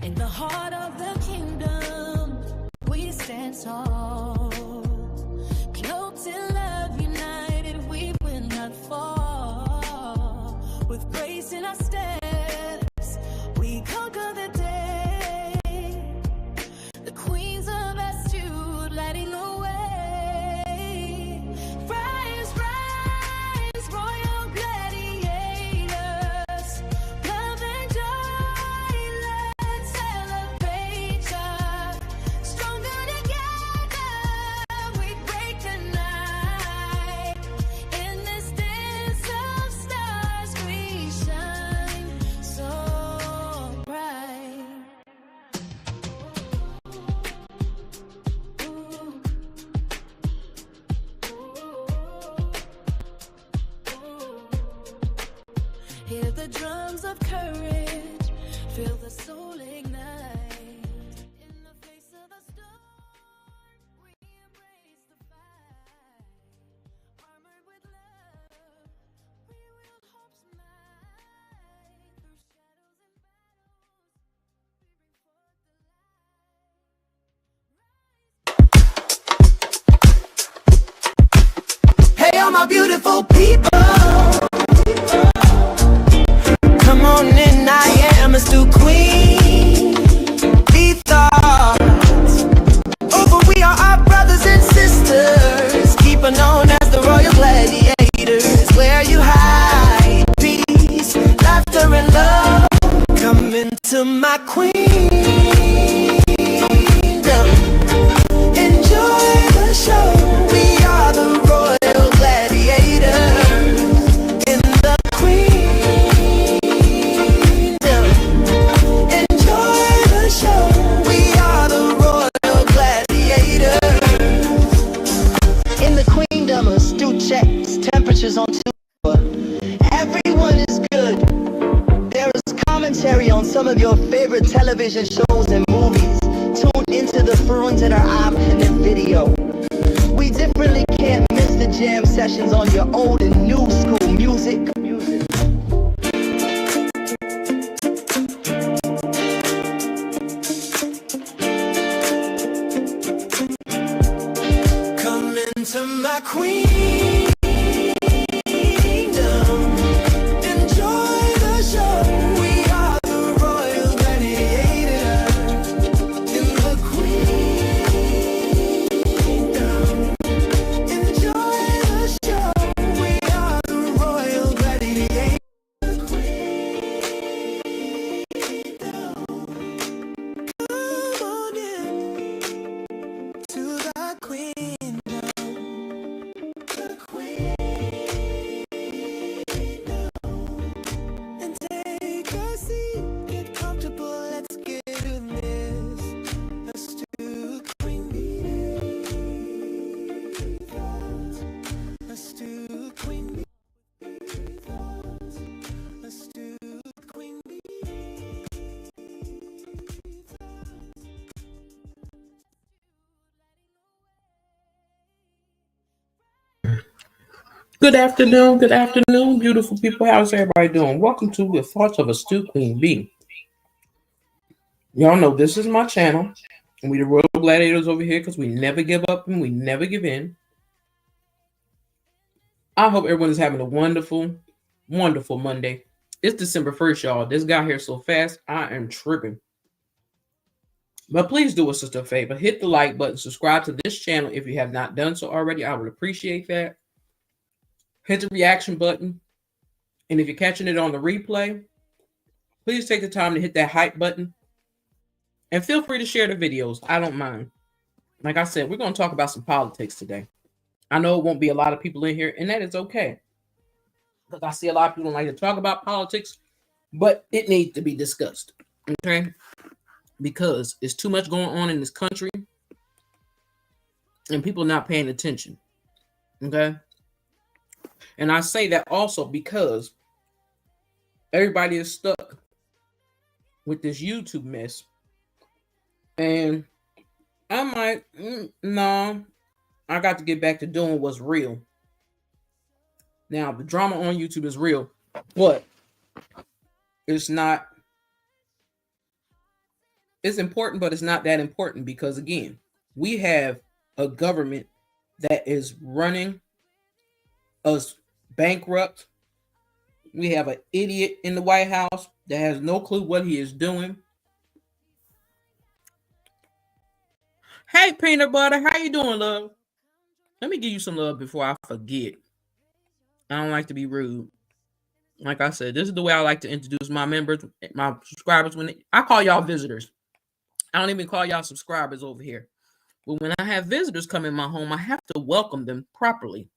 In the heart of the kingdom, we stand tall. Cloaked in love, united, we will not fall. With grace in our steps, we conquer the day. The queens of us stood lighting the way. Rise, rise, royal gladiators. Love and joy, let's celebrate ya. Stronger together, we break the night. In this dance of stars, we shine so bright. Hear the drums of courage, feel the soul ignite. In the face of the storm, we embrace the fight. Armored with love, we will hope's might. Through shadows and battles, we bring forth the light. Hey, all my beautiful people, come on in, I am a stew queen. Be thoughts, oh, but we are our brothers and sisters, keeper known as the royal gladiators. Where you hide peace, laughter, and love, come into my queendom. Enjoy the show. We are the royal gladiators in the queendom. Enjoy the show. We are the royal gladiators in the queendom. Astute checks, temperatures on tour. Everyone is good. There is commentary on some of your favorite television shows and movies. Tune into the front in our app and in video. We differently can't miss the jam sessions on your old and new school music. Come into my queendom. Enjoy the show. We are the royal gladiators in the queendom. Enjoy the show. We are the royal gladiators. Come on in to the queendom. The queendom. And take a seat, get comfortable, let's get in this. Let's do queen bee thoughts. Let's do queen bee thoughts. Let's do queen bee thoughts. Good afternoon, beautiful people. How's everybody doing? Welcome to the Thoughts of a Stew Queen Bee. Y'all know this is my channel, and we the Royal Gladiators over here because we never give up and we never give in. I hope everyone is having a wonderful, wonderful Monday. It's December 1st, y'all. This got here so fast, I am tripping. But please do us a favor. Hit the like button. Subscribe to this channel if you have not done so already. I would appreciate that. Hit the reaction button. And if you're catching it on the replay, please take the time to hit that hype button. And feel free to share the videos. I don't mind. Like I said, we're going to talk about some politics today. I know it won't be a lot of people in here, and that is okay. Because I see a lot of people don't like to talk about politics, but it needs to be discussed. Okay? Because there's too much going on in this country, and people not paying attention. Okay? And I say that also because everybody is stuck with this YouTube mess. And I'm like, no, I got to get back to doing what's real. Now, the drama on YouTube is real, but it's not, it's important, but it's not that important because, again, we have a government that is running us bankrupt. We have an idiot in the White House that has no clue what he is doing. Hey, Peanut Butter, how you doing, love? Let me give you some love before I forget. I don't like to be rude. Like I said, this is the way I like to introduce my members, my subscribers. I call y'all visitors. I don't even call y'all subscribers over here. But when I have visitors come in my home, I have to welcome them properly.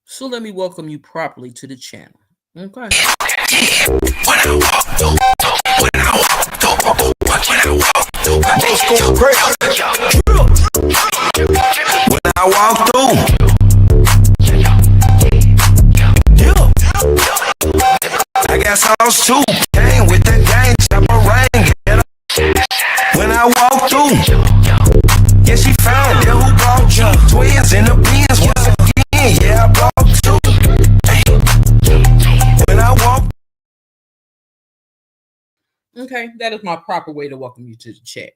So let me welcome you properly to the channel. Okay. When I walk through, I got sauce too. Came with the gang, chopper ring. When I walk through, yeah, she found it. Who brought you? Twins in the Benz once again. Yeah, I brought two. When I walk. Okay, that is my proper way to welcome you to the chat.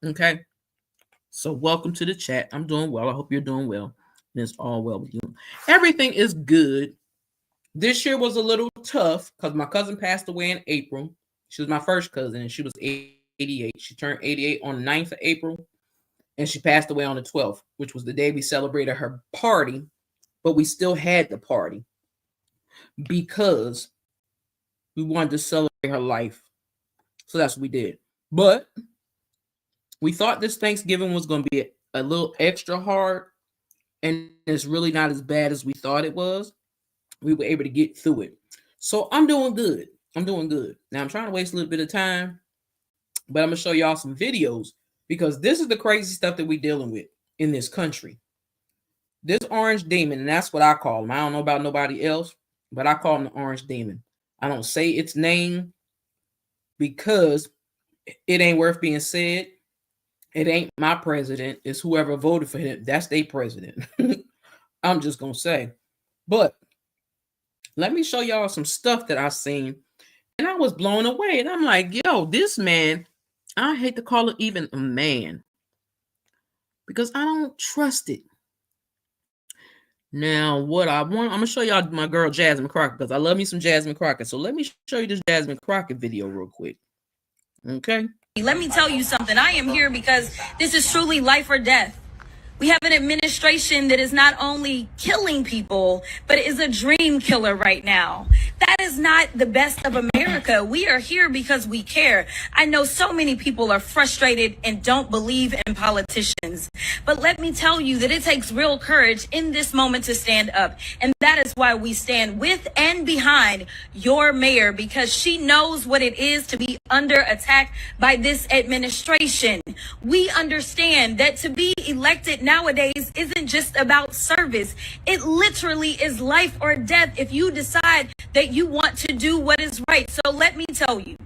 Okay, so welcome to the chat. I'm doing well. I hope you're doing well. And it's all well with you. Everything is good. This year was a little tough because my cousin passed away in April. She was my first cousin, and she was 88. She turned 88 on the 9th of April, and she passed away on the 12th, which was the day we celebrated her party, but we still had the party because we wanted to celebrate her life. So that's what we did. But we thought this Thanksgiving was going to be a little extra hard, and it's really not as bad as we thought it was. We were able to get through it. So I'm doing good. I'm doing good. Now I'm trying to waste a little bit of time, but I'm going to show y'all some videos because this is the crazy stuff that we're dealing with in this country. This orange demon, and that's what I call him. I don't know about nobody else, but I call him the orange demon. I don't say its name because it ain't worth being said. It ain't my president. It's whoever voted for him. That's their president. I'm just going to say. But let me show y'all some stuff that I seen. And I was blown away. And I'm like, yo, this man, I hate to call it even a man because I don't trust it. Now, what I want, I'm going to show y'all my girl Jasmine Crockett because I love me some Jasmine Crockett. So let me show you this Jasmine Crockett video real quick. Okay. Let me tell you something. I am here because this is truly life or death. We have an administration that is not only killing people, but is a dream killer right now. That is not the best of America. We are here because we care. I know so many people are frustrated and don't believe in politicians. But let me tell you that it takes real courage in this moment to stand up. And that is why we stand with and behind your mayor, because she knows what it is to be under attack by this administration. We understand that to be elected nowadays isn't just about service. It literally is life or death if you decide that you want to do what is right. So let me tell you,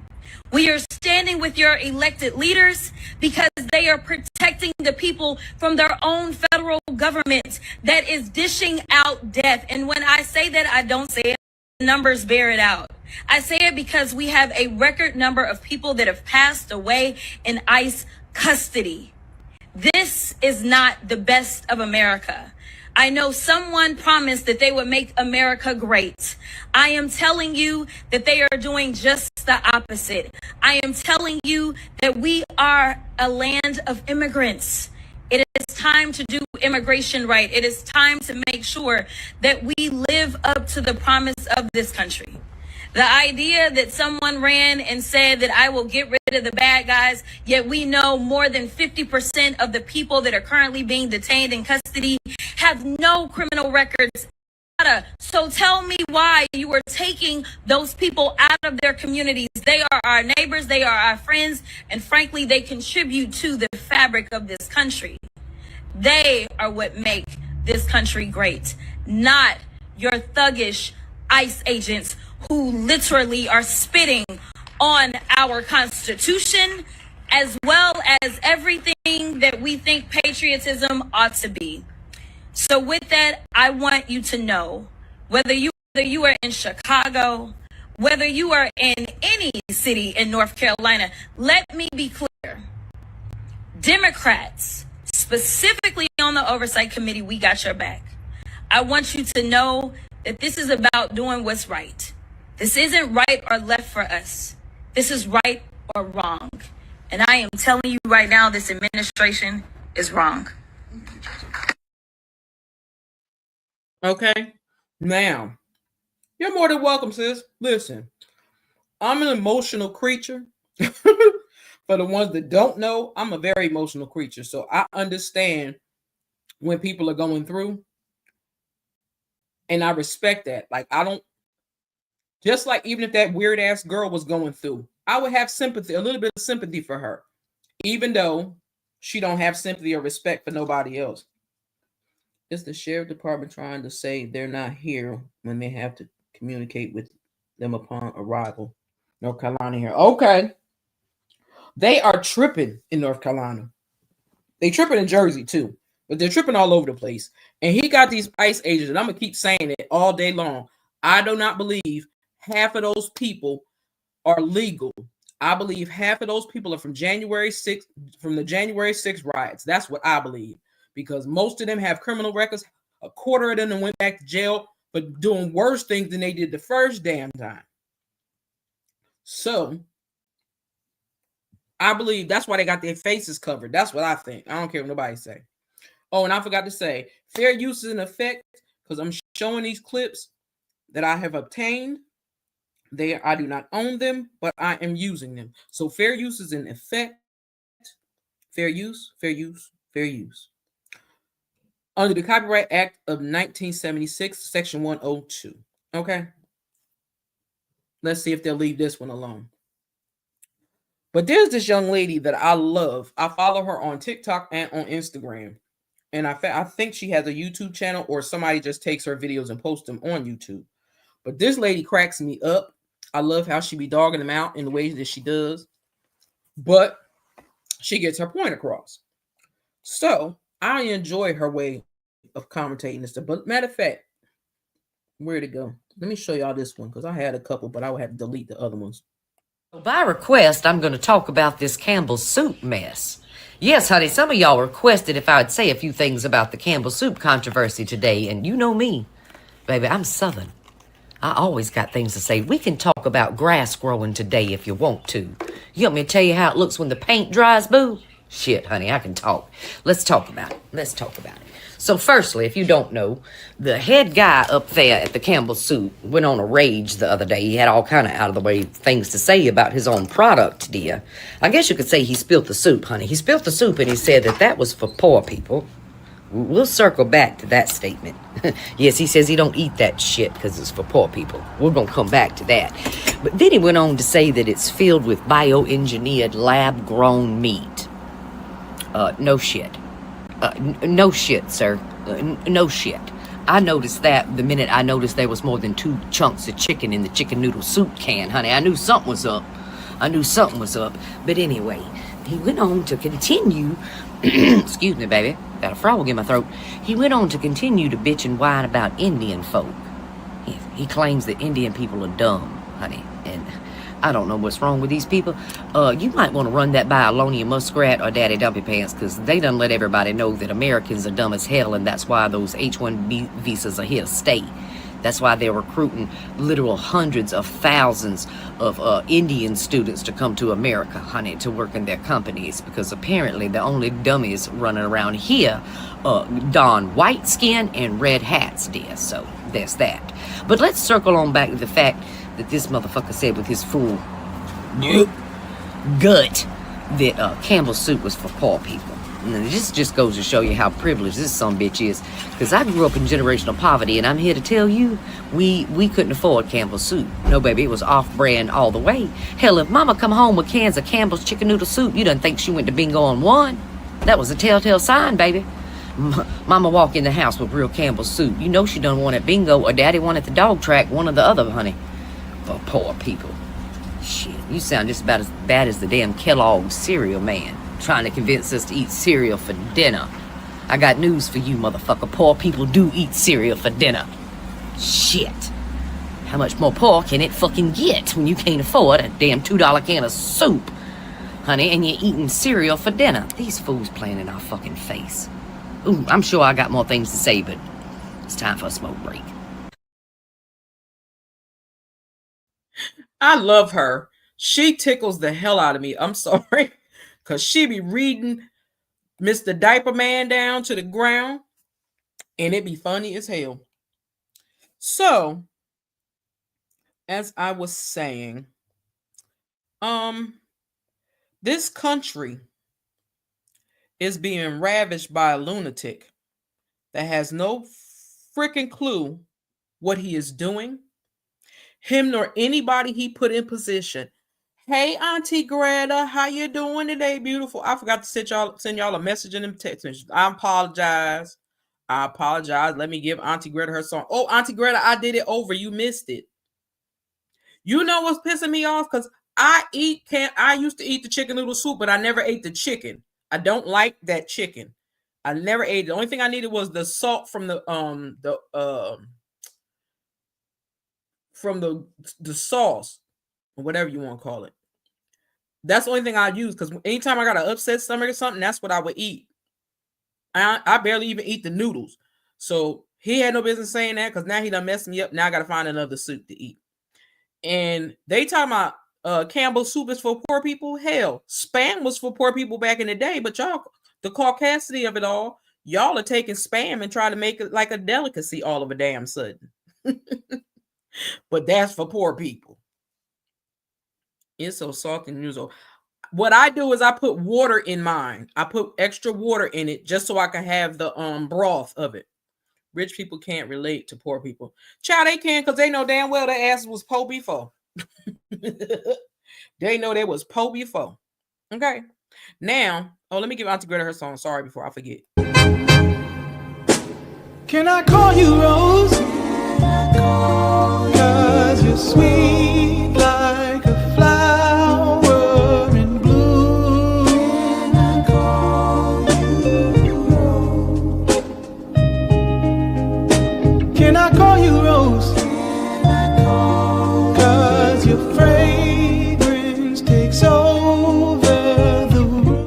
we are standing with your elected leaders because they are protecting the people from their own federal government that is dishing out death. And when I say that, I don't say it, the numbers bear it out. I say it because we have a record number of people that have passed away in ICE custody. This is not the best of America. I know someone promised that they would make America great. I am telling you that they are doing just the opposite. I am telling you that we are a land of immigrants. It is time to do immigration right. It is time to make sure that we live up to the promise of this country. The idea that someone ran and said that I will get rid of the bad guys, yet we know more than 50% of the people that are currently being detained in custody have no criminal records. So tell me why you are taking those people out of their communities. They are our neighbors, they are our friends, and frankly, they contribute to the fabric of this country. They are what make this country great, not your thuggish ICE agents who literally are spitting on our Constitution, as well as everything that we think patriotism ought to be. So with that, I want you to know, whether you are in Chicago, whether you are in any city in North Carolina, let me be clear. Democrats, specifically on the Oversight Committee, we got your back. I want you to know that this is about doing what's right. This isn't right or left for us. This is right or wrong. And I am telling you right now, this administration is wrong. Okay? Now, you're more than welcome, sis. Listen, I'm an emotional creature. For the ones that don't know, I'm a very emotional creature. So I understand when people are going through. And I respect that. Like, I don't, just like even if that weird ass girl was going through, I would have sympathy, a little bit of sympathy for her, even though she don't have sympathy or respect for nobody else. It's the sheriff department trying to say they're not here when they have to communicate with them upon arrival. North Carolina here. Okay. They are tripping in North Carolina. They tripping in Jersey too, but they're tripping all over the place. And he got these ICE agents, and I'm going to keep saying it all day long. I do not believe half of those people are legal. I believe half of those people are from January 6th, from the January 6th riots. That's what I believe, because most of them have criminal records. A quarter of them went back to jail for doing worse things than they did the first damn time. So I believe that's why they got their faces covered. That's what I think. I don't care what nobody say. Oh, and I forgot to say, fair use is in effect, because I'm showing these clips that I have obtained. I do not own them, but I am using them. So fair use is in effect. Fair use, fair use, fair use. Under the Copyright Act of 1976, Section 102. Okay? Let's see if they'll leave this one alone. But there's this young lady that I love. I follow her on TikTok and on Instagram. And I think she has a YouTube channel, or somebody just takes her videos and posts them on YouTube. But this lady cracks me up. I love how she be dogging them out in the ways that she does. But she gets her point across. So I enjoy her way of commentating this stuff. But matter of fact, where'd it go? Let me show y'all this one, because I had a couple, but I would have to delete the other ones. By request, I'm going to talk about this Campbell's soup mess. Yes, honey, some of y'all requested if I would say a few things about the Campbell's soup controversy today, and you know me. Baby, I'm Southern. I always got things to say. We can talk about grass growing today if you want to. You want me to tell you how it looks when the paint dries, boo? Shit, honey, I can talk. Let's talk about it. So firstly, if you don't know, the head guy up there at the Campbell's Soup went on a rage the other day. He had all kind of out-of-the-way things to say about his own product, dear. I guess you could say he spilled the soup, honey. He spilled the soup and he said that was for poor people. We'll circle back to that statement. Yes, he says he don't eat that shit because it's for poor people. We're going to come back to that. But then he went on to say that it's filled with bioengineered lab-grown meat. No shit. No shit, sir. No shit. I noticed that the minute I noticed there was more than 2 chunks of chicken in the chicken noodle soup can, honey. I knew something was up. But anyway, he went on to continue. Excuse me, baby. Got a frog in my throat. He went on to continue to bitch and whine about Indian folk. He claims that Indian people are dumb, honey. And I don't know what's wrong with these people. You might want to run that by Alonia Muskrat or Daddy Dumpy Pants, because they done let everybody know that Americans are dumb as hell, and that's why those H-1B visas are here to stay. That's why they're recruiting literal hundreds of thousands of Indian students to come to America, honey, to work in their companies, because apparently the only dummies running around here don white skin and red hats, dear. So there's that. But let's circle on back to the fact that this motherfucker said with his full gut that Campbell's soup was for poor people. And this just goes to show you how privileged this sumbitch is. Because I grew up in generational poverty, and I'm here to tell you, we couldn't afford Campbell's soup. No, baby, it was off-brand all the way. Hell, if Mama come home with cans of Campbell's chicken noodle soup, you done think she went to bingo on one. That was a telltale sign, baby. Mama walk in the house with real Campbell soup. You know she done won at bingo, or Daddy won at the dog track, one or the other, honey. For poor people. Shit, you sound just about as bad as the damn Kellogg's cereal man, trying to convince us to eat cereal for dinner. I got news for you, motherfucker. Poor people do eat cereal for dinner. Shit. How much more poor can it fucking get when you can't afford a damn $2 can of soup, honey, and you're eating cereal for dinner? These fools playing in our fucking face. Ooh, I'm sure I got more things to say, but it's time for a smoke break. I love her. She tickles the hell out of me. I'm sorry. Because she be reading Mr. Diaper Man down to the ground. And it be funny as hell. So, as I was saying, this country is being ravished by a lunatic that has no freaking clue what he is doing. Him nor anybody he put in position. Hey, Auntie Greta, how you doing today, beautiful? I forgot to send y'all a message in them text messages. I apologize. Let me give Auntie Greta her song. Oh, Auntie Greta, I did it over. You missed it. You know what's pissing me off? Because I used to eat the chicken noodle soup, but I never ate the chicken. I don't like that chicken. I never ate it. The only thing I needed was the salt from the sauce, or whatever you want to call it. That's the only thing I use, because anytime I got an upset stomach or something, that's what I would eat. I barely even eat the noodles. So he had no business saying that, because now he done messed me up. Now I got to find another soup to eat. And they talking about Campbell's soup is for poor people. Hell, Spam was for poor people back in the day. But y'all, the caucasity of it all, y'all are taking Spam and trying to make it like a delicacy all of a damn sudden. But that's for poor people. It's so salty and usual. What I do is I put water in mine. I put extra water in it just so I can have the broth of it. Rich people can't relate to poor people. Child, they can, because they know damn well their ass was poor before. They know they was poor before. Okay. Now, let me give Auntie Greta her song. Sorry, before I forget. Can I call you Rose? 'Cause you're sweet like a flower in bloom. Can I call you Rose? Can I call you Rose? 'Cause your fragrance takes over the.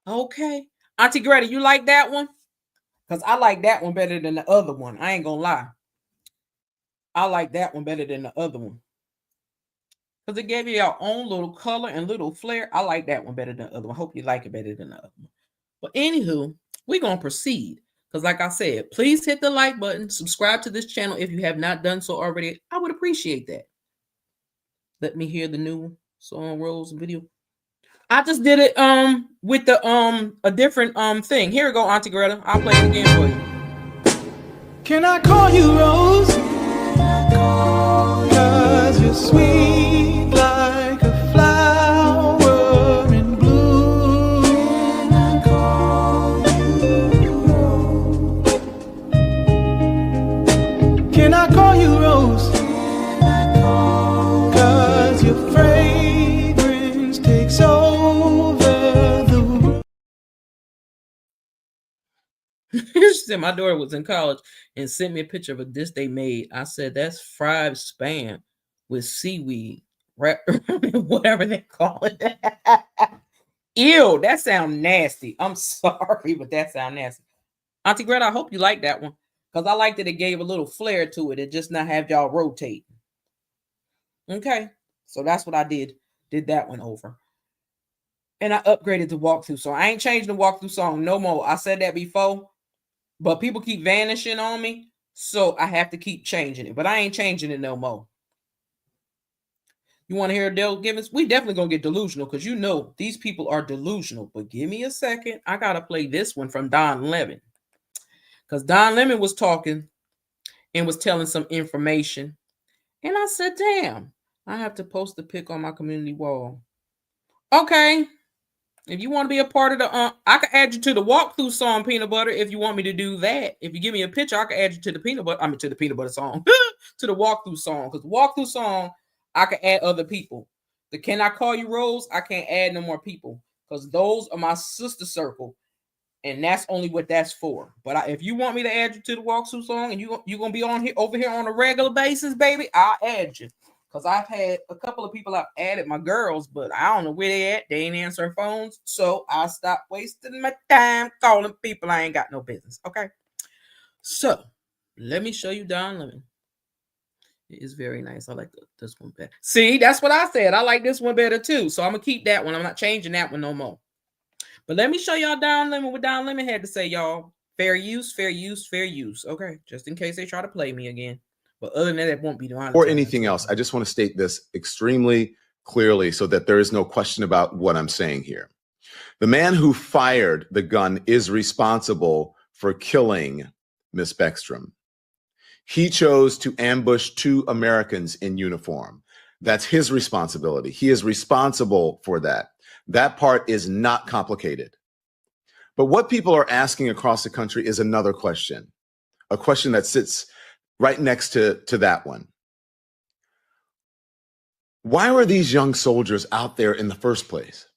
Okay. Auntie Greta, you like that one? Because I like that one better than the other one. I ain't going to lie. I like that one better than the other one. Because it gave you your own little color and little flair. I like that one better than the other one. I hope you like it better than the other one. But anywho, we're going to proceed. Because like I said, please hit the like button. Subscribe to this channel if you have not done so already. I would appreciate that. Let me hear the new song Rose video. I just did it with the a different thing. Here we go, Auntie Greta. I'll play it again for you. Can I call you Rose? 'Cause you're sweet like a flower in bloom. Can I call you Rose? Can I call you Rose? 'Cause your fragrance takes over the. She said my daughter was in college and sent me a picture of a dish they made. I said, that's fried Spam with seaweed, whatever they call it. Ew, that sounds nasty. I'm sorry, but that sounds nasty. Auntie Greta, I hope you like that one, because I liked that it gave a little flair to it and just not have y'all rotate. Okay, so that's what I did that one over. And I upgraded the walkthrough. So I ain't changing the walkthrough song no more. I said that before. But people keep vanishing on me, so I have to keep changing it. But I ain't changing it no more. You want to hear Dale Givens? We definitely going to get delusional, because you know these people are delusional. But give me a second. I got to play this one from Don Lemon. Because Don Lemon was talking and was telling some information. And I said, damn, I have to post the pic on my community wall. Okay. If you want to be a part of the, I can add you to the walkthrough song, Peanut Butter, if you want me to do that. If you give me a picture, I can add you to the peanut butter. I mean, to the peanut butter song, to the walkthrough song. Because the walkthrough song, I can add other people. The Can I Call You Rose, I can't add no more people. Because those are my sister circle. And that's only what that's for. But if you want me to add you to the walkthrough song and you're going to be on here over here on a regular basis, baby, I'll add you. Because I've had a couple of people I've added, my girls, but I don't know where they at. They ain't answering phones. So I stop wasting my time calling people I ain't got no business. Okay. So let me show you Don Lemon. It is very nice. I like this one better. See, that's what I said. I like this one better too. So I'm going to keep that one. I'm not changing that one no more. But let me show y'all Don Lemon what Don Lemon had to say, y'all. Fair use, fair use, fair use. Okay. Just in case they try to play me again. But other than that, it won't be the or anything else. I just want to state this extremely clearly so that there is no question about what I'm saying here. The man who fired the gun is responsible for killing Miss Beckstrom. He chose to ambush 2 Americans in uniform. That's his responsibility. He is responsible for that. That part is not complicated. But what people are asking across the country is another question, a question that sits right next to that one. Why were these young soldiers out there in the first place?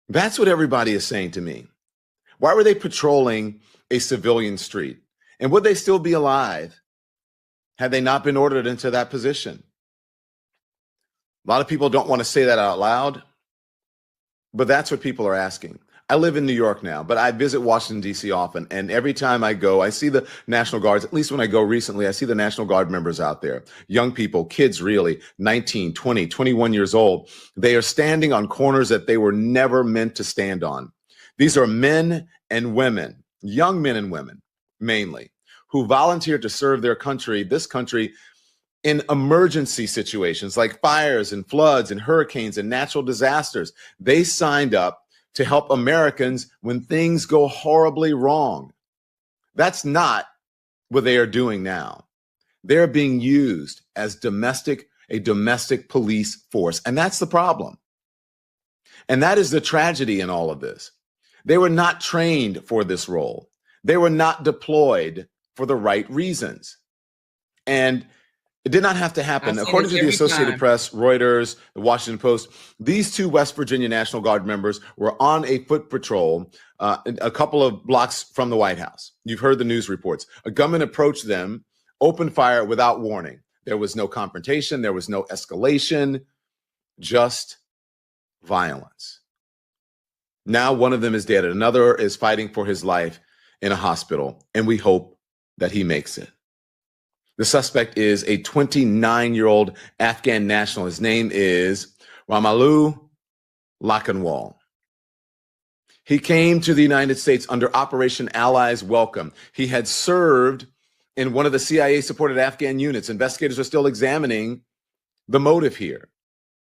That's what everybody is saying to me. Why were they patrolling a civilian street? And would they still be alive had they not been ordered into that position? A lot of people don't want to say that out loud, but that's what people are asking. I live in New York now, but I visit Washington, D.C. often. And every time I go, I see the National Guards. At least when I go recently, I see the National Guard members out there. Young people, kids really, 19, 20, 21 years old. They are standing on corners that they were never meant to stand on. These are men and women, young men and women, mainly, who volunteered to serve their country, this country, in emergency situations like fires and floods and hurricanes and natural disasters. They signed up to help Americans when things go horribly wrong. That's not what they are doing now. They're being used as a domestic police force. And that's the problem. And that is the tragedy in all of this. They were not trained for this role. They were not deployed for the right reasons. And it did not have to happen. According to the Associated Press, Reuters, the Washington Post, these 2 West Virginia National Guard members were on a foot patrol a couple of blocks from the White House. You've heard the news reports. A gunman approached them, opened fire without warning. There was no confrontation. There was no escalation, just violence. Now one of them is dead. Another is fighting for his life in a hospital, and we hope that he makes it. The suspect is a 29-year-old Afghan national. His name is Ramalu Lakhanwal. He came to the United States under Operation Allies Welcome. He had served in one of the CIA-supported Afghan units. Investigators are still examining the motive here.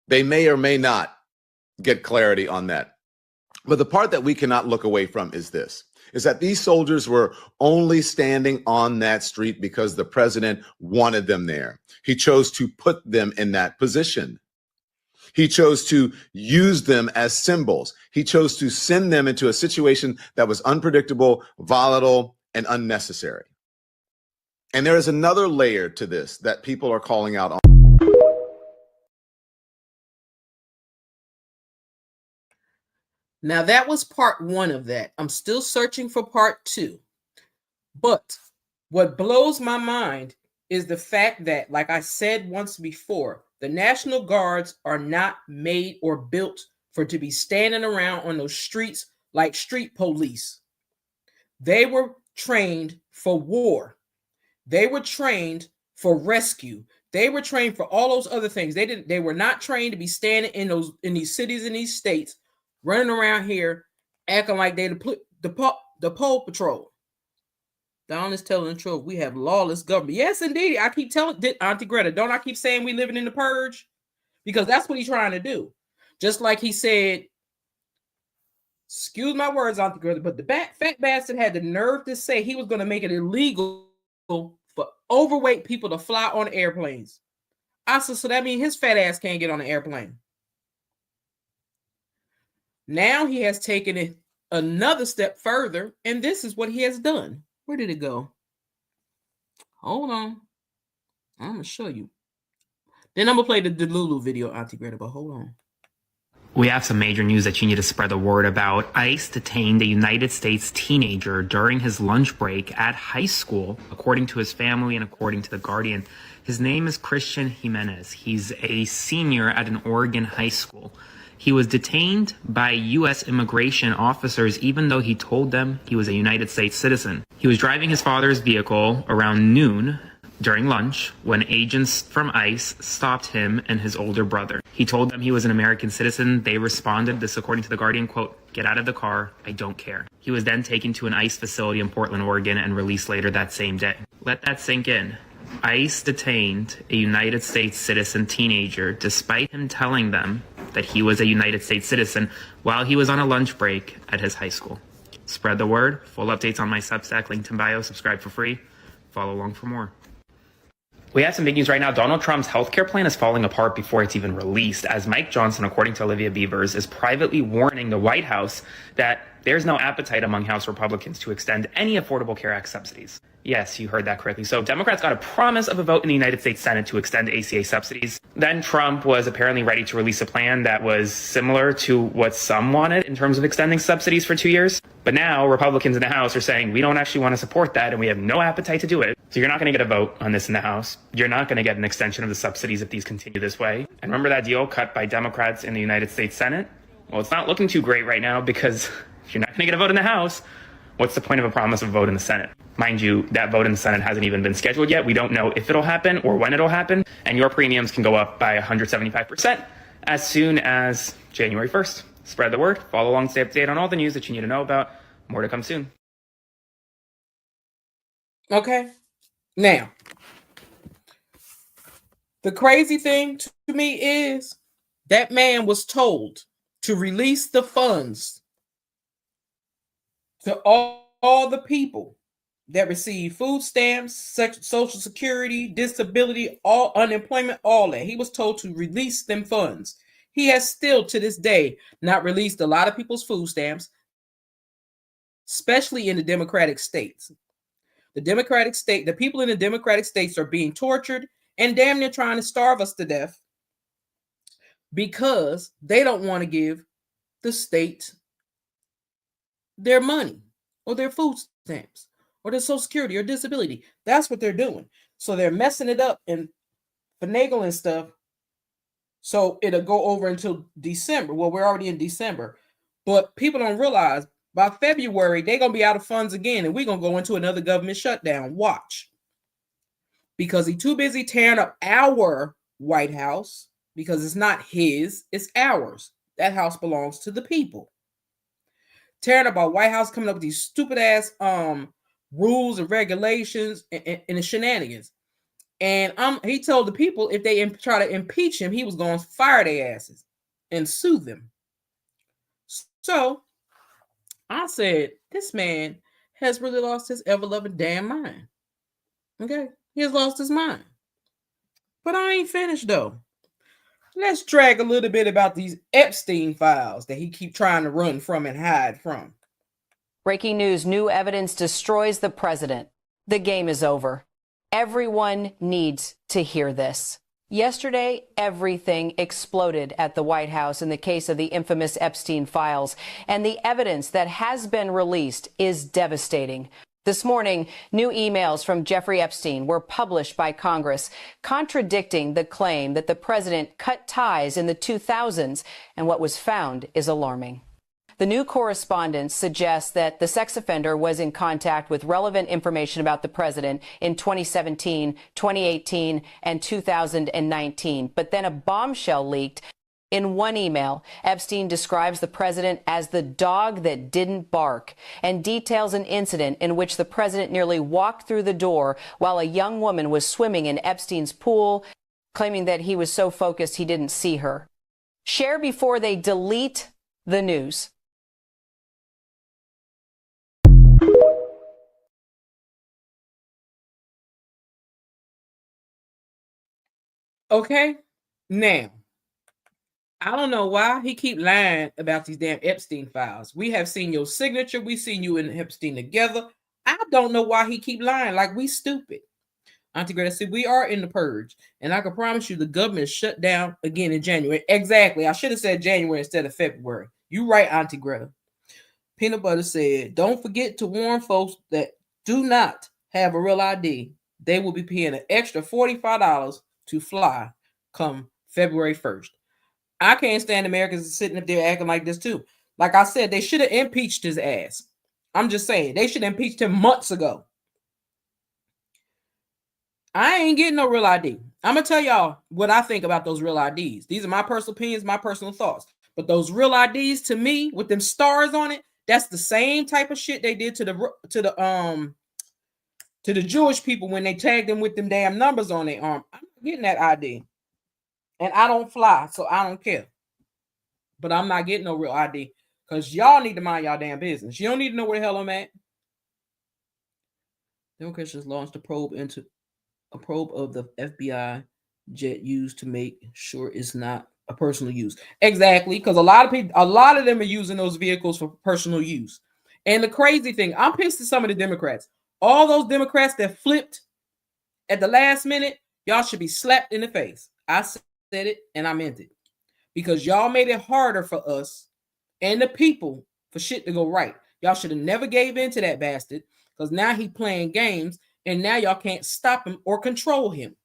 They may or may not get clarity on that. But the part that we cannot look away from is this. Is that these soldiers were only standing on that street because the president wanted them there. He chose to put them in that position. He chose to use them as symbols. He chose to send them into a situation that was unpredictable, volatile, and unnecessary. And there is another layer to this that people are calling out on. Now, that was part 1 of that. I'm still searching for part 2. But what blows my mind is the fact that, like I said once before, the National Guards are not made or built for to be standing around on those streets like street police. They were trained for war. They were trained for rescue. They were trained for all those other things. They were not trained to be standing in these cities and these states, running around here, acting like they the Pole Patrol. Don is telling the truth. We have lawless government. Yes, indeed. I keep telling Auntie Greta, don't I keep saying we living in the purge? Because that's what he's trying to do. Just like he said, excuse my words, Auntie Greta, but the fat bastard had the nerve to say he was going to make it illegal for overweight people to fly on airplanes. I said, so that means his fat ass can't get on an airplane. Now he has taken it another step further, and this is what he has done. Where did it go? Hold on. I'm going to show you. Then I'm going to play the Delulu video, Auntie Greta, but hold on. We have some major news that you need to spread the word about. ICE detained a United States teenager during his lunch break at high school, according to his family and according to The Guardian. His name is Christian Jimenez. He's a senior at an Oregon high school. He was detained by U.S. immigration officers even though he told them he was a United States citizen. He was driving his father's vehicle around noon during lunch when agents from ICE stopped him and his older brother. He told them he was an American citizen. They responded, this according to The Guardian, quote, "Get out of the car, I don't care." He was then taken to an ICE facility in Portland, Oregon and released later that same day. Let that sink in. ICE detained a United States citizen teenager despite him telling them that he was a United States citizen while he was on a lunch break at his high school. Spread the word. Full updates on my Substack, linked in bio. Subscribe for free. Follow along for more. We have some big news right now. Donald Trump's healthcare plan is falling apart before it's even released, as Mike Johnson, according to Olivia Beavers, is privately warning the White House that there's no appetite among House Republicans to extend any Affordable Care Act subsidies. Yes, you heard that correctly. So Democrats got a promise of a vote in the United States Senate to extend ACA subsidies. Then Trump was apparently ready to release a plan that was similar to what some wanted in terms of extending subsidies for 2 years. But now Republicans in the House are saying, we don't actually want to support that and we have no appetite to do it. So you're not going to get a vote on this in the House. You're not going to get an extension of the subsidies if these continue this way. And remember that deal cut by Democrats in the United States Senate? Well, it's not looking too great right now because if you're not going to get a vote in the House, what's the point of a promise of a vote in the Senate? Mind you, that vote in the Senate hasn't even been scheduled yet. We don't know if it'll happen or when it'll happen. And your premiums can go up by 175% as soon as January 1st. Spread the word. Follow along, stay up to date on all the news that you need to know about. More to come soon. Okay. Now, the crazy thing to me is that man was told to release the funds to all the people that receive food stamps, Social Security, disability, all unemployment, all that. He was told to release them funds. He has still, to this day, not released a lot of people's food stamps, especially in the Democratic states. The people in the Democratic states are being tortured and damn near trying to starve us to death because they don't want to give the state their money or their food stamps or their Social Security or disability. That's what they're doing. So they're messing it up and finagling stuff. So it'll go over until December. Well, we're already in December, but people don't realize by February, they're going to be out of funds again, and we're going to go into another government shutdown. Watch. Because he's too busy tearing up our White House, because it's not his, it's ours. That house belongs to the people. Tearing up our White House, coming up with these stupid-ass rules and regulations and the shenanigans. And he told the people if they try to impeach him, he was going to fire their asses and sue them. So I said, this man has really lost his ever-loving damn mind. Okay? He has lost his mind. But I ain't finished, though. Let's drag a little bit about these Epstein files that he keep trying to run from and hide from. Breaking news, new evidence destroys the president. The game is over. Everyone needs to hear this. Yesterday, everything exploded at the White House in the case of the infamous Epstein files, and the evidence that has been released is devastating. This morning, new emails from Jeffrey Epstein were published by Congress, contradicting the claim that the president cut ties in the 2000s, and what was found is alarming. The new correspondence suggests that the sex offender was in contact with relevant information about the president in 2017, 2018, and 2019. But then a bombshell leaked. In one email, Epstein describes the president as the dog that didn't bark and details an incident in which the president nearly walked through the door while a young woman was swimming in Epstein's pool, claiming that he was so focused he didn't see her. Share before they delete the news. Okay? Now, I don't know why he keep lying about these damn Epstein files. We have seen your signature. We seen you and Epstein together. I don't know why he keep lying. Like we stupid. Auntie Greta said, we are in the purge. And I can promise you the government is shut down again in January. Exactly. I should have said January instead of February. You right, Auntie Greta. Peanut Butter said, don't forget to warn folks that do not have a real ID. They will be paying an extra $45 to fly come February 1st. I can't stand Americans sitting up there acting like this too. Like I said, they should have impeached his ass. I'm just saying, they should have impeached him months ago. I ain't getting no real ID. I'm going to tell y'all what I think about those real IDs. These are my personal opinions, my personal thoughts. But those real IDs to me with them stars on it, that's the same type of shit they did to the Jewish people when they tagged them with them damn numbers on their arm. I'm not getting that ID. And I don't fly, so I don't care. But I'm not getting no real ID because y'all need to mind y'all damn business. You don't need to know where the hell I'm at. Democrats just launched a probe of the FBI jet used to make sure it's not a personal use. Exactly, because a lot of them are using those vehicles for personal use. And the crazy thing, I'm pissed at some of the Democrats. All those Democrats that flipped at the last minute, y'all should be slapped in the face. I said it and I meant it. Because y'all made it harder for us and the people for shit to go right. Y'all should have never gave in to that bastard because now he playing games and now y'all can't stop him or control him.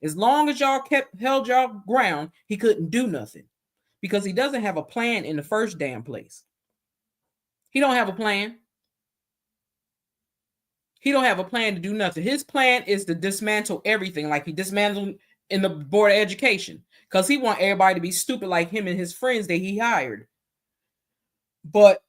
As long as y'all held y'all ground, he couldn't do nothing because he doesn't have a plan in the first damn place. He don't have a plan. He don't have a plan to do nothing. His plan is to dismantle everything like he dismantled in the Board of Education because he want everybody to be stupid like him and his friends that he hired. But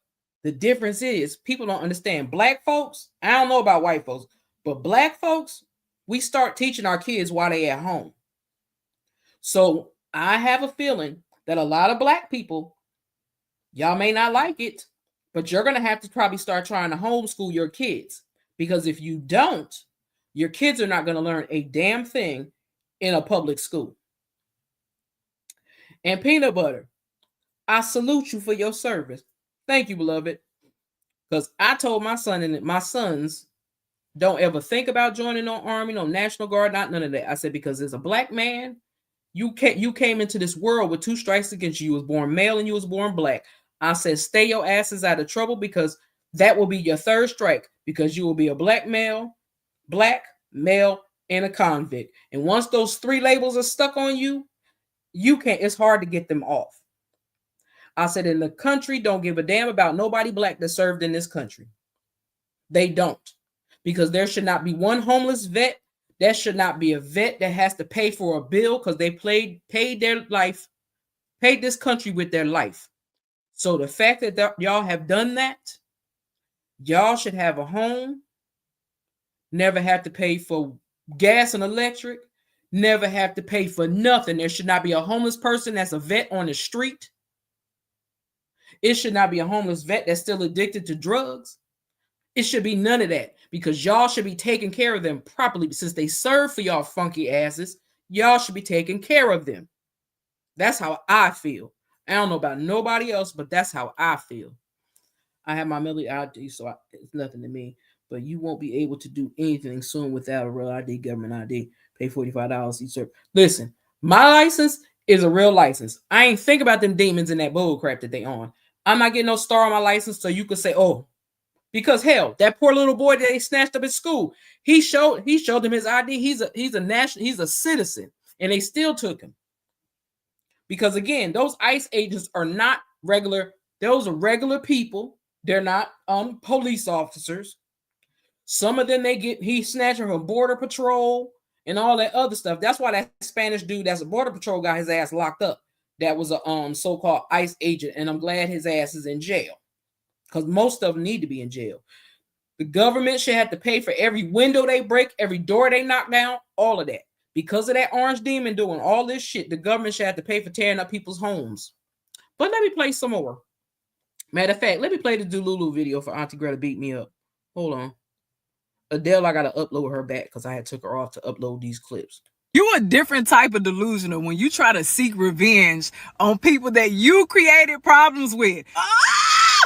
the difference is people don't understand. Black folks, I don't know about white folks, but black folks, we start teaching our kids while they at home. So I have a feeling that a lot of black people, y'all may not like it, but you're going to have to probably start trying to homeschool your kids. Because if you don't, your kids are not going to learn a damn thing in a public school. And Peanut Butter, I salute you for your service. Thank you, beloved. Because I told my son and my sons, don't ever think about joining no army, no National Guard, not none of that. I said, because as a black man, you came into this world with two strikes against you. You was born male and you was born black. I said, stay your asses out of trouble because that will be your third strike because you will be a black male, and a convict. And once those three labels are stuck on you, it's hard to get them off. I said, in the country, don't give a damn about nobody black that served in this country. They don't. Because there should not be one homeless vet. There should not be a vet that has to pay for a bill because they paid this country with their life. So the fact that y'all have done that, y'all should have a home, never have to pay for gas and electric, never have to pay for nothing. There should not be a homeless person that's a vet on the street. It should not be a homeless vet that's still addicted to drugs. It should be none of that because y'all should be taking care of them properly. Since they serve for y'all funky asses, y'all should be taking care of them. That's how I feel. I don't know about nobody else, but that's how I feel. I have my military ID, so it's nothing to me. But you won't be able to do anything soon without a real ID, government ID. Pay $45 each serve. Listen, my license is a real license. I ain't think about them demons in that bull crap that they on. I'm not getting no star on my license so you could say, oh, because hell, that poor little boy that they snatched up at school, he showed them his ID. He's a citizen, and they still took him. Because again, those ICE agents are not regular. Those are regular people. They're not police officers. Some of them he snatched from Border Patrol and all that other stuff. That's why that Spanish dude that's a Border Patrol got his ass locked up. That was a so-called ICE agent, and I'm glad his ass is in jail. Because most of them need to be in jail. The government should have to pay for every window they break, every door they knock down, all of that. Because of that orange demon doing all this shit, the government should have to pay for tearing up people's homes. But let me play some more. Matter of fact, let me play the Delulu video for Auntie Greta beat me up. Hold on. Adele, I got to upload her back because I had took her off to upload these clips. You a different type of delusional when you try to seek revenge on people that you created problems with.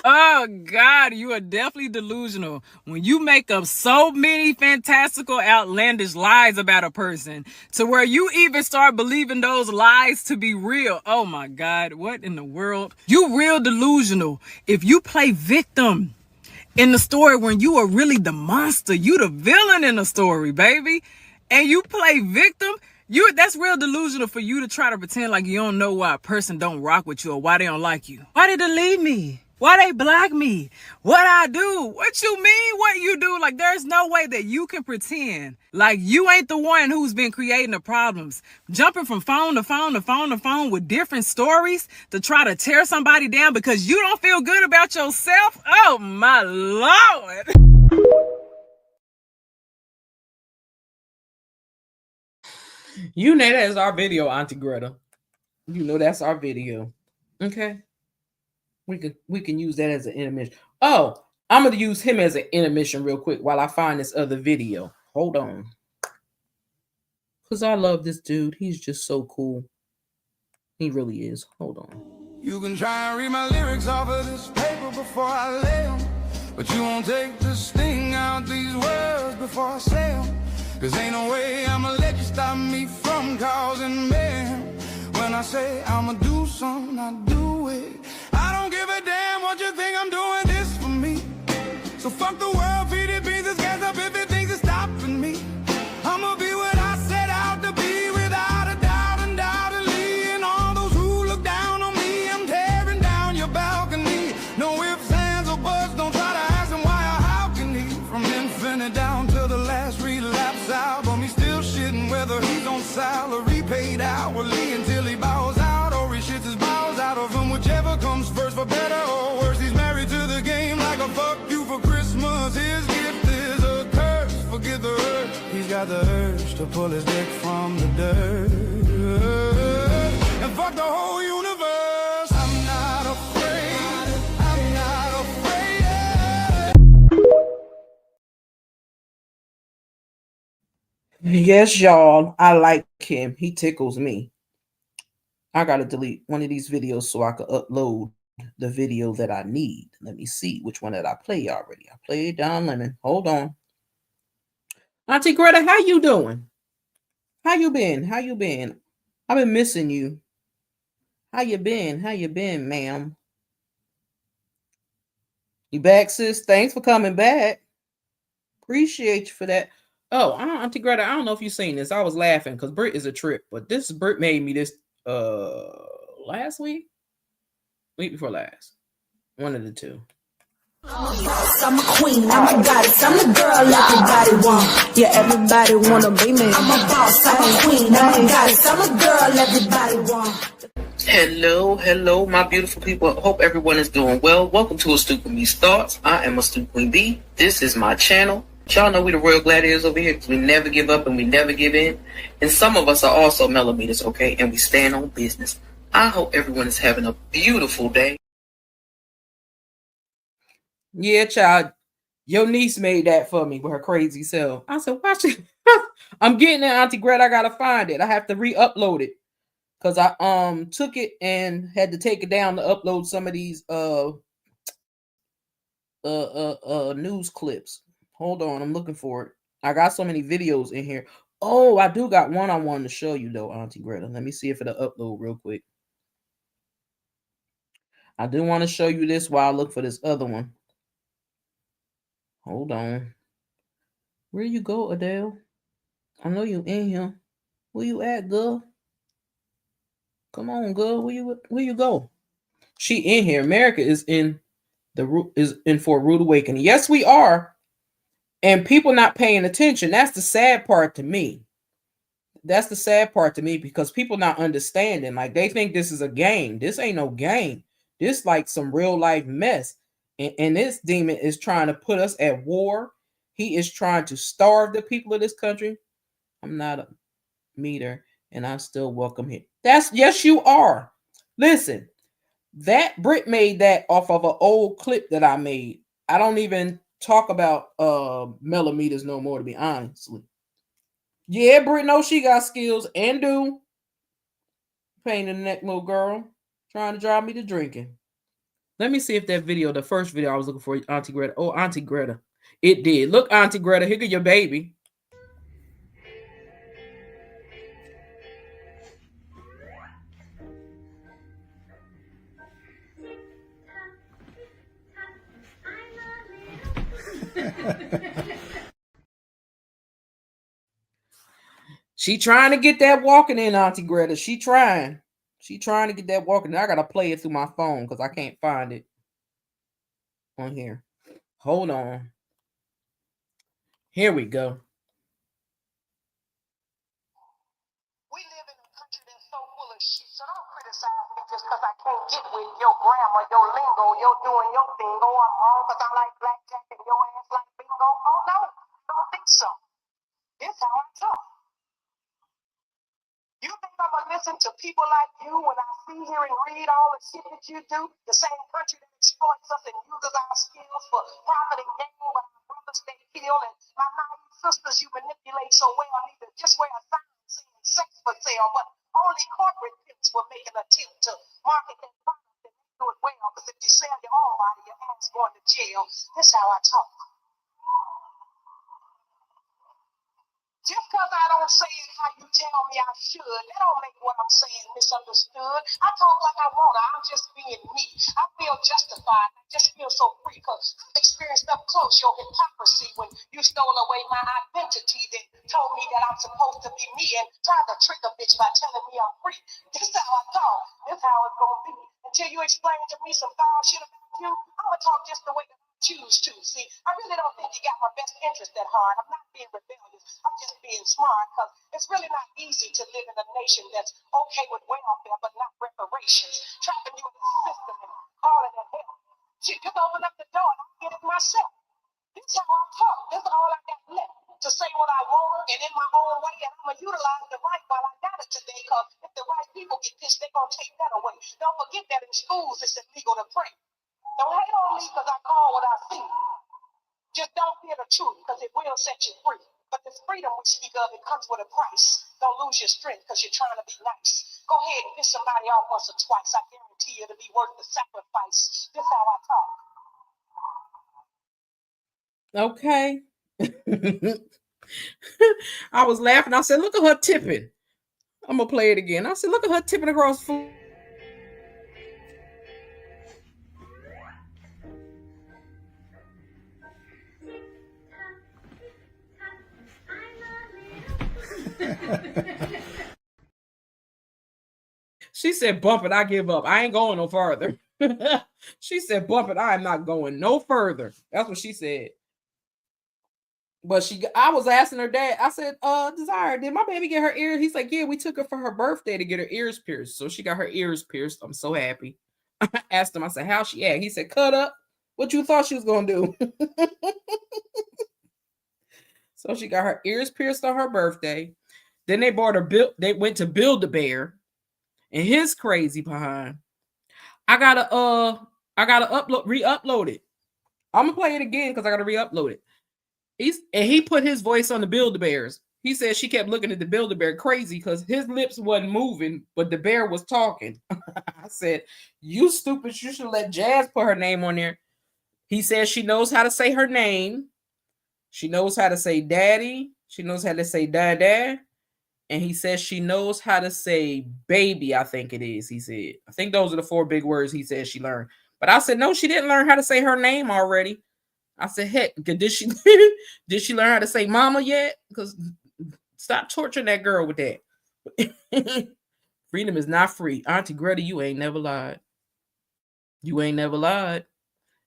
Oh God, you are definitely delusional when you make up so many fantastical, outlandish lies about a person to where you even start believing those lies to be real. Oh my God, what in the world? You real delusional if you play victim in the story when you are really the monster. You the villain in the story, baby. And you play victim. That's real delusional for you to try to pretend like you don't know why a person don't rock with you or why they don't like you. Why they delete me? Why they block me? What I do? What you mean what you do? Like, there's no way that you can pretend like you ain't the one who's been creating the problems. Jumping from phone to phone to phone to phone with different stories to try to tear somebody down because you don't feel good about yourself. Oh my Lord. You know that's our video, Auntie Greta. You know that's our video. Okay. We can use that as an intermission. Oh, I'm gonna use him as an intermission real quick while I find this other video. Hold on. Cause I love this dude. He's just so cool. He really is. Hold on. You can try and read my lyrics off of this paper before I lay them, but you won't take the sting out these words before I say them. Cause ain't no way I'ma let you stop me from causing mayhem. When I say I'ma do something, I do it. I don't give a damn what you think, I'm doing this for me. So fuck the world, feed it beans and scans up if it thinks it's stopping me. I'ma be what I set out to be without a doubt, undoubtedly. And all those who look down on me, I'm tearing down your balcony. No ifs, ands, or buts, don't try to ask him why or how can he. From infinite down to the last relapse album, he's still shitting whether he's on salary, paid hourly, until he bows out or he shits his bowels out of him. Whichever comes first, for better or worse, he's married to the game like a fuck you for Christmas. His gift is a curse, forget the hurt. He's got the urge to pull his dick from the dirt and fuck the whole universe. I'm not afraid, I'm not afraid. Yes, y'all. I like him. He tickles me. I gotta delete one of these videos so I can upload the video that I need. Let me see which one that I played already. I played Don Lemon. Hold on. Auntie Greta, how you doing? How you been? How you been? I've been missing you. How you been? How you been, ma'am? You back, sis? Thanks for coming back. Appreciate you for that. Oh, Auntie Greta, I don't know if you've seen this. I was laughing because Britt is a trip, but this Britt made me this last week before last, one of the two. I'm a queen, I'm a goddess, I'm the girl everybody want. Yeah, everybody wanna be me. I'm a boss, I'm a queen, I'm a goddess, I'm a girl everybody want. Hello, my beautiful people. Hope everyone is doing well. Welcome to Astute Queen Thoughts. I am Astute Queen B. This is my channel. Y'all know we the Royal Gladiators over here because we never give up and we never give in. And some of us are also millimeters, okay? And we stand on business. I hope everyone is having a beautiful day. Yeah, child. Your niece made that for me with her crazy self. I said, watch it. I'm getting it, Auntie Greta. I gotta find it. I have to re-upload it. Because I took it and had to take it down to upload some of these news clips. Hold on, I'm looking for it. I got so many videos in here. Oh, I do got one I wanted to show you though, Auntie Greta. Let me see if it'll upload real quick. I do want to show you this while I look for this other one. Hold on. Where you go, Adele? I know you in here. Where you at, girl? Come on, girl. Where you go? She in here. America is in for a rude awakening. Yes, we are. And people not paying attention. That's the sad part to me. That's the sad part to me because people not understanding. Like they think this is a game. This ain't no game. This like some real life mess. And this demon is trying to put us at war. He is trying to starve the people of this country. I'm not a meter and I still welcome him. Yes, you are. Listen, that Brit made that off of an old clip that I made. I don't even talk about millimeters no more, to be honest. Yeah, Britt knows she got skills and do. Pain in the neck, little girl. Trying to drive me to drinking. Let me see if that video, the first video I was looking for, Auntie Greta. Oh, Auntie Greta. It did. Look, Auntie Greta, here go your baby. She trying to get that walking in, Auntie Greta. She trying. She trying to get that walking in. I got to play it through my phone because I can't find it on here. Hold on. Here we go. We live in a country that's so full of shit, so don't criticize me just because I can't get with your grammar, your lingo, your doing your thing. Oh, I'm wrong because I like blackjack and your ass like bingo. Oh, no, don't think so. This how I talk. You think I'm going to listen to people like you when I see, hear, and read all the shit that you do? The same country that exploits us and uses our skills for profit and gain, but our brothers stay killed, and my naive sisters you manipulate so well, neither just wear a sign saying sex for sale, but only corporate pimps will make an attempt to market their product and they do it well, because if you sell your own body, your ass going to jail. This how I talk. Just because I don't say it how you tell me I should, that don't make what I'm saying misunderstood. I talk like I want to. I'm just being me. I feel justified. I just feel so free because I've experienced up close your hypocrisy when you stole away my identity, then told me that I'm supposed to be me and tried to trick a bitch by telling me I'm free. This how I talk. This how it's going to be. Until you explain to me some foul shit about you, I'm going to talk just the way that I choose to. See, I really don't think you got my best interest at heart. I'm not being rebellious. I'm just being smart because it's really not easy to live in a nation that's okay with welfare but not reparations. Trapping you in the system and calling it help. Shit, just open up the door and I'll get it myself. This is how I talk. This is all I got left. To say what I want and in my own way, and I'm going to utilize the right while I got it today, because if the right people get pissed, they're going to take that away. Don't forget that in schools it's illegal to pray. Don't hate on me because I call what I see. Just don't fear the truth because it will set you free. But this freedom we speak of, it comes with a price. Don't lose your strength because you're trying to be nice. Go ahead and piss somebody off once or twice. I guarantee you it'll be worth the sacrifice. This is how I talk. Okay. I was laughing. I said, look at her tipping. I'm going to play it again. I said, look at her tipping across the floor. She said, bump it, I give up. I ain't going no further. She said, bump it, I am not going no further. That's what she said. But I was asking her dad, I said, Desire, did my baby get her ears? He's like, yeah, we took her for her birthday to get her ears pierced. So she got her ears pierced. I'm so happy. I asked him, I said, how's she act? He said, cut up. What you thought she was going to do? So she got her ears pierced on her birthday. Then they bought her, they went to Build-A-Bear. And his crazy behind. I gotta re-upload it. I'm gonna play it again because I gotta re-upload it. He put his voice on the Build-A-Bears. He said she kept looking at the Build-A-Bear crazy because his lips wasn't moving, but the bear was talking. I said, you stupid, you should let Jazz put her name on there. He says she knows how to say her name. She knows how to say daddy. She knows how to say dada. And he says she knows how to say baby, I think it is, he said. I think those are the 4 big words he said she learned. But I said, no, she didn't learn how to say her name already. I said, heck, did she learn how to say mama yet? Because stop torturing that girl with that. Freedom is not free. Auntie Greta, you ain't never lied. You ain't never lied.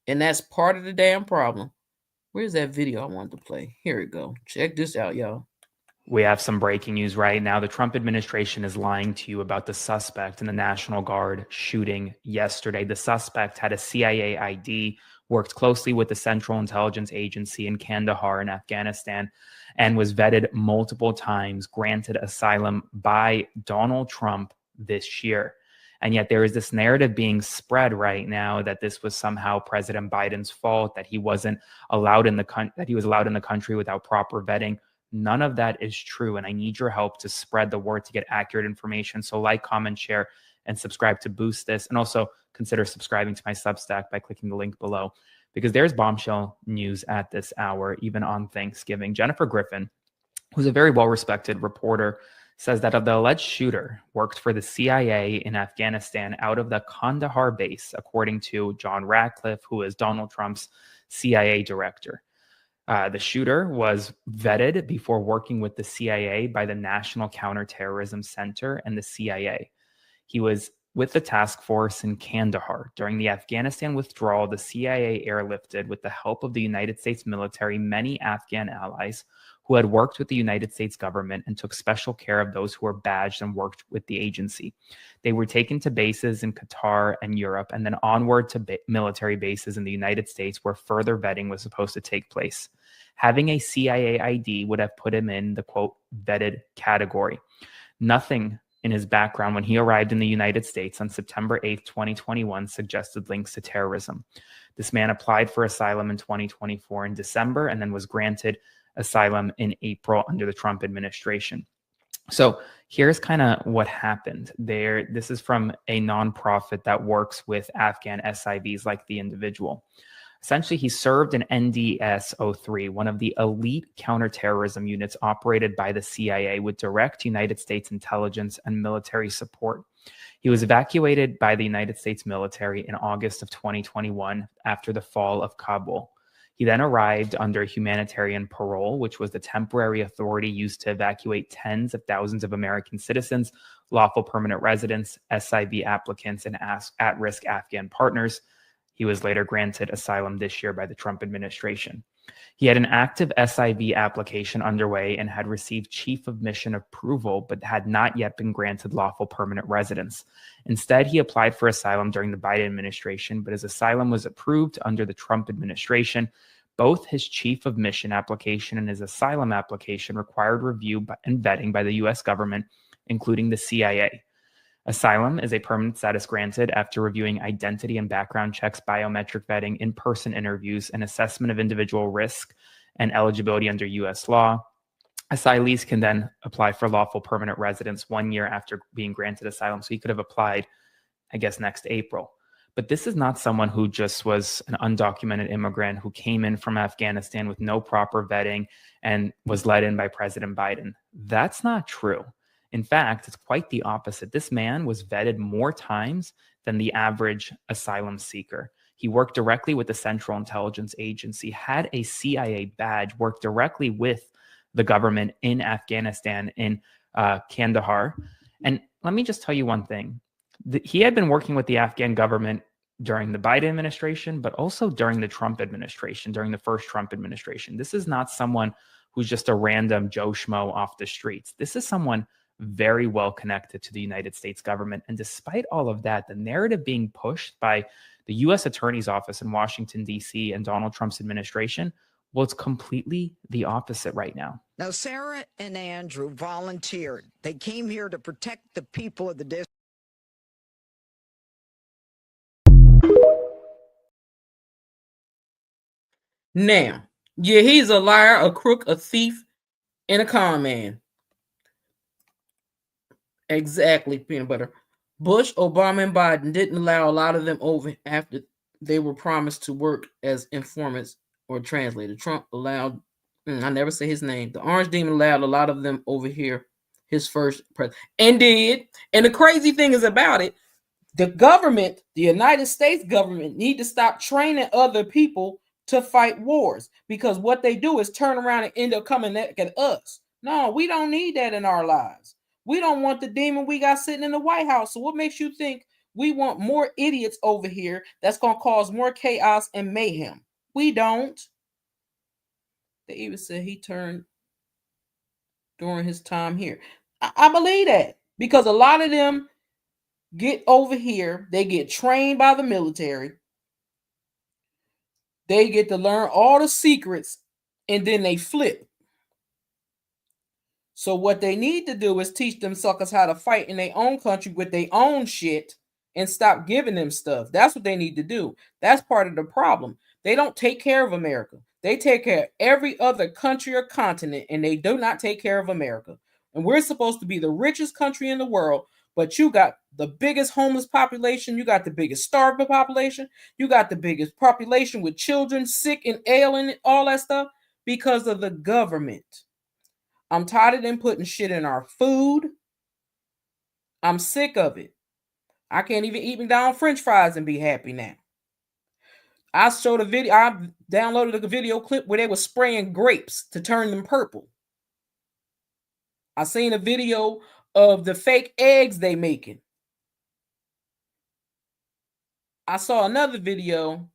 And that's part of the damn problem. Where's that video I wanted to play? Here we go. Check this out, y'all. We have some breaking news right now. The Trump administration is lying to you about the suspect in the National Guard shooting yesterday. The suspect had a CIA ID, worked closely with the Central Intelligence Agency in Kandahar in Afghanistan, and was vetted multiple times, granted asylum by Donald Trump this year. And yet there is this narrative being spread right now that this was somehow President Biden's fault, that he wasn't allowed in the country, that he was allowed in the country without proper vetting. None of that is true. And I need your help to spread the word to get accurate information. So like, comment, share, and subscribe to boost this. And also consider subscribing to my Substack by clicking the link below, because there's bombshell news at this hour, even on Thanksgiving. Jennifer Griffin, who's a very well-respected reporter, says that the alleged shooter worked for the CIA in Afghanistan out of the Kandahar base, according to John Ratcliffe, who is Donald Trump's CIA director. The shooter was vetted before working with the CIA by the National Counterterrorism Center and the CIA. He was with the task force in Kandahar. During the Afghanistan withdrawal, the CIA airlifted, with the help of the United States military, many Afghan allies who had worked with the United States government and took special care of those who were badged and worked with the agency. They were taken to bases in Qatar and Europe, and then onward to military bases in the United States, where further vetting was supposed to take place. Having a CIA ID would have put him in the, quote, vetted category. Nothing in his background when he arrived in the United States on September 8th, 2021, suggested links to terrorism. This man applied for asylum in 2024 in December and then was granted asylum in April under the Trump administration. So here's kind of what happened there. This is from a nonprofit that works with Afghan SIVs like the individual. Essentially, he served in NDS-03, one of the elite counterterrorism units operated by the CIA with direct United States intelligence and military support. He was evacuated by the United States military in August of 2021 after the fall of Kabul. He then arrived under humanitarian parole, which was the temporary authority used to evacuate tens of thousands of American citizens, lawful permanent residents, SIV applicants, and at-risk Afghan partners. He was later granted asylum this year by the Trump administration. He had an active SIV application underway and had received Chief of Mission approval, but had not yet been granted lawful permanent residence. Instead, he applied for asylum during the Biden administration, but his asylum was approved under the Trump administration. Both his Chief of Mission application and his asylum application required review and vetting by the U.S. government, including the CIA. Asylum is a permanent status granted after reviewing identity and background checks, biometric vetting, in-person interviews, and assessment of individual risk and eligibility under U.S. law. Asylees can then apply for lawful permanent residence 1 year after being granted asylum. So he could have applied, I guess, next April. But this is not someone who just was an undocumented immigrant who came in from Afghanistan with no proper vetting and was let in by President Biden. That's not true. In fact, it's quite the opposite. This man was vetted more times than the average asylum seeker. He worked directly with the Central Intelligence Agency, had a CIA badge, worked directly with the government in Afghanistan, in Kandahar. And let me just tell you one thing. He had been working with the Afghan government during the Biden administration, but also during the Trump administration, during the first Trump administration. This is not someone who's just a random Joe Schmo off the streets. This is someone very well connected to the United States government. And despite all of that, the narrative being pushed by the U.S. Attorney's Office in Washington, D.C. and Donald Trump's administration, well, it's completely the opposite right now. Now, Sarah and Andrew volunteered. They came here to protect the people of the district. Now, yeah, he's a liar, a crook, a thief, and a con man. Exactly, peanut butter. Bush, Obama, and Biden didn't allow a lot of them over after they were promised to work as informants or translators. Trump allowed, I never say his name, the Orange Demon allowed a lot of them over here, his first president, and did. And the crazy thing is about it, the government, the United States government, need to stop training other people to fight wars, because what they do is turn around and end up coming back at us. No, we don't need that in our lives. We don't want the demon we got sitting in the White House. So what makes you think we want more idiots over here that's going to cause more chaos and mayhem? We don't. They even said he turned during his time here. I believe that, because a lot of them get over here. They get trained by the military. They get to learn all the secrets, and then they flip. So what they need to do is teach them suckers how to fight in their own country with their own shit and stop giving them stuff. That's what they need to do. That's part of the problem. They don't take care of America. They take care of every other country or continent, and they do not take care of America. And we're supposed to be the richest country in the world, but you got the biggest homeless population, you got the biggest starving population, you got the biggest population with children sick and ailing, all that stuff because of the government. I'm tired of them putting shit in our food. I'm sick of it. I can't even eat McDonald's French fries and be happy now. I showed a video, I downloaded a video clip where they were spraying grapes to turn them purple. I seen a video of the fake eggs they making. I saw another video.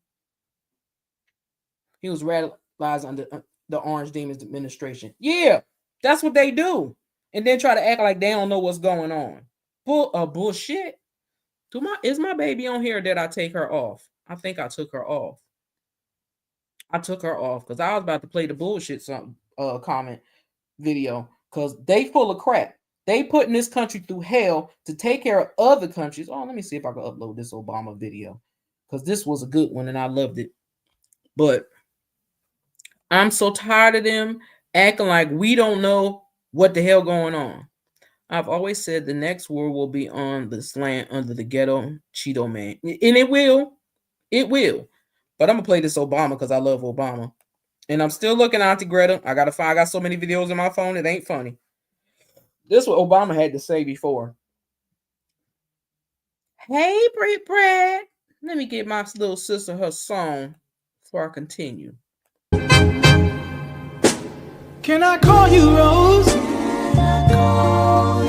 He was radicalized under the Orange Demons administration. Yeah, that's what they do. And then try to act like they don't know what's going on. Bullshit. Is my baby on here, or did I take her off? I think I took her off. I took her off because I was about to play the bullshit comment video because they full of crap. They putting this country through hell to take care of other countries. Oh, let me see if I can upload this Obama video because this was a good one and I loved it. But I'm so tired of them acting like we don't know what the hell going on. I've always said the next war will be on this land under the ghetto Cheeto man. And it will. It will. But I'm going to play this Obama because I love Obama. And I'm still looking, Auntie Greta. I got so many videos on my phone, it ain't funny. This is what Obama had to say before. Hey, Brad. Let me get my little sister her song before I continue. Can I call you Rose?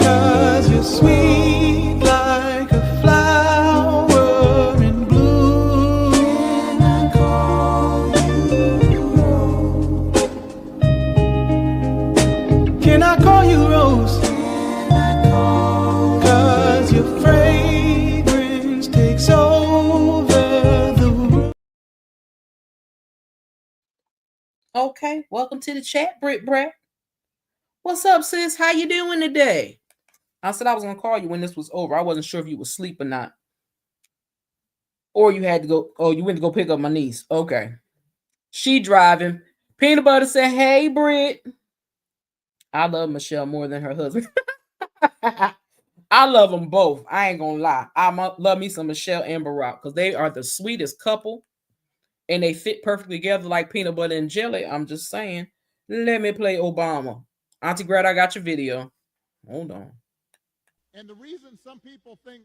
'Cause you're sweet like a flower in bloom. Can I call you Rose? Can I call you Rose? 'Cause your fragrance takes over the room. Okay, welcome to the chat, Brad. What's up, sis? How you doing today? I said I was going to call you when this was over. I wasn't sure if you were asleep or not. Or you had to go, you went to go pick up my niece. Okay. She driving. Peanut Butter said, hey, Britt. I love Michelle more than her husband. I love them both. I ain't going to lie. I love me some Michelle and Barack because they are the sweetest couple. And they fit perfectly together like peanut butter and jelly. I'm just saying. Let me play Obama. Auntie Greta, I got your video. Hold on. And the reason some people think,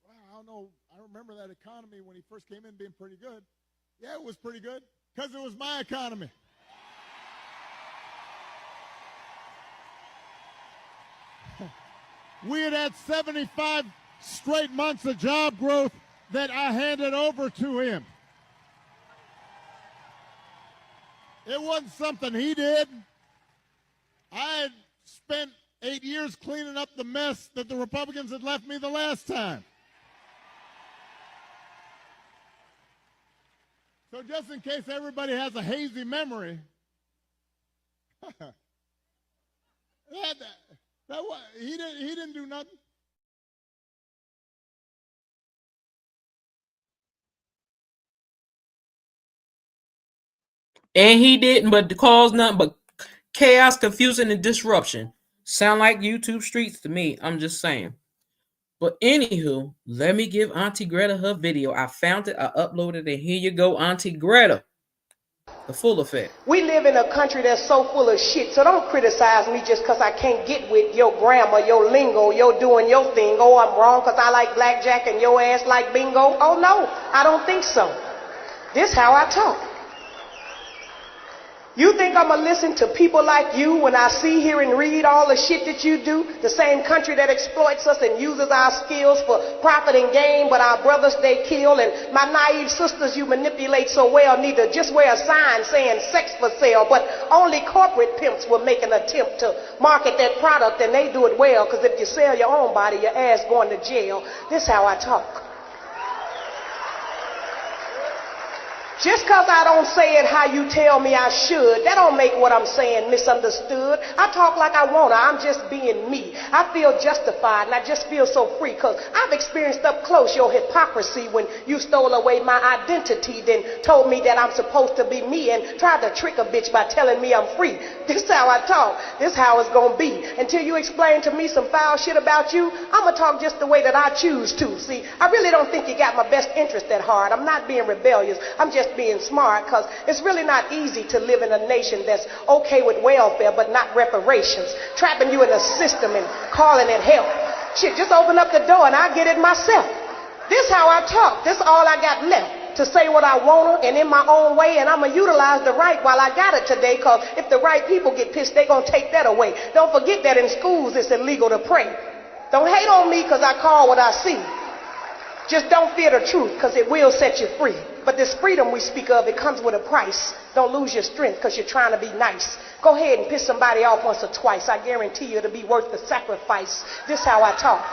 wow, I don't know, I remember that economy when he first came in being pretty good. Yeah, it was pretty good because it was my economy. We had had 75 straight months of job growth that I handed over to him. It wasn't something he did. I had spent 8 years cleaning up the mess that the Republicans had left me the last time. So just in case everybody has a hazy memory, he didn't do nothing. And he didn't, but cause nothing but chaos, confusion, and disruption. Sound like YouTube streets to me. I'm just saying. But anywho, let me give Auntie Greta her video. I found it. I uploaded it. Here you go, Auntie Greta. The full effect. We live in a country that's so full of shit, so don't criticize me just because I can't get with your grammar, your lingo, your doing your thing. Oh, I'm wrong because I like blackjack and your ass like bingo. Oh, no, I don't think so. This how I talk. You think I'm going to listen to people like you when I see, hear, and read all the shit that you do? The same country that exploits us and uses our skills for profit and gain, but our brothers they kill, and my naive sisters you manipulate so well need to just wear a sign saying sex for sale, but only corporate pimps will make an attempt to market that product, and they do it well, because if you sell your own body, your ass going to jail. This how I talk. Just because I don't say it how you tell me I should, that don't make what I'm saying misunderstood. I talk like I want to. I'm just being me. I feel justified, and I just feel so free because I've experienced up close your hypocrisy when you stole away my identity, then told me that I'm supposed to be me and tried to trick a bitch by telling me I'm free. This how I talk. This how it's going to be. Until you explain to me some foul shit about you, I'm going to talk just the way that I choose to. See, I really don't think you got my best interest at heart. I'm not being rebellious. I'm just being smart, because it's really not easy to live in a nation that's okay with welfare but not reparations, trapping you in a system and calling it help. Shit, just open up the door and I get it myself. This how I talk. This all I got left, to say what I want to and in my own way, and I'm going to utilize the right while I got it today, because if the right people get pissed, they're going to take that away. Don't forget that in schools it's illegal to pray. Don't hate on me because I call what I see. Just don't fear the truth, because it will set you free. But this freedom we speak of, it comes with a price. Don't lose your strength because you're trying to be nice. Go ahead and piss somebody off once or twice. I guarantee you it'll be worth the sacrifice. This how I talk.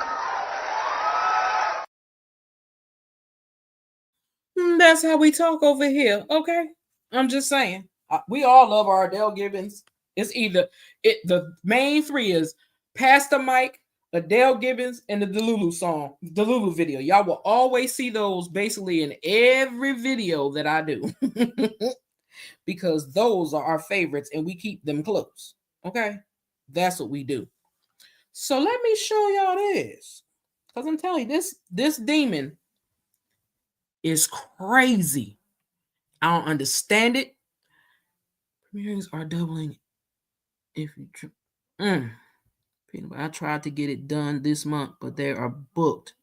That's how we talk over here, okay? I'm just saying. We all love our Adele Gibbons. It's either the main three is Pastor Mike, Adele Gibbons, and the Delulu song, Delulu video. Y'all will always see those basically in every video that I do. Because those are our favorites and we keep them close. Okay? That's what we do. So let me show y'all this. Because I'm telling you, this demon is crazy. I don't understand it. Premieres are doubling if you I tried to get it done this month, but they are booked.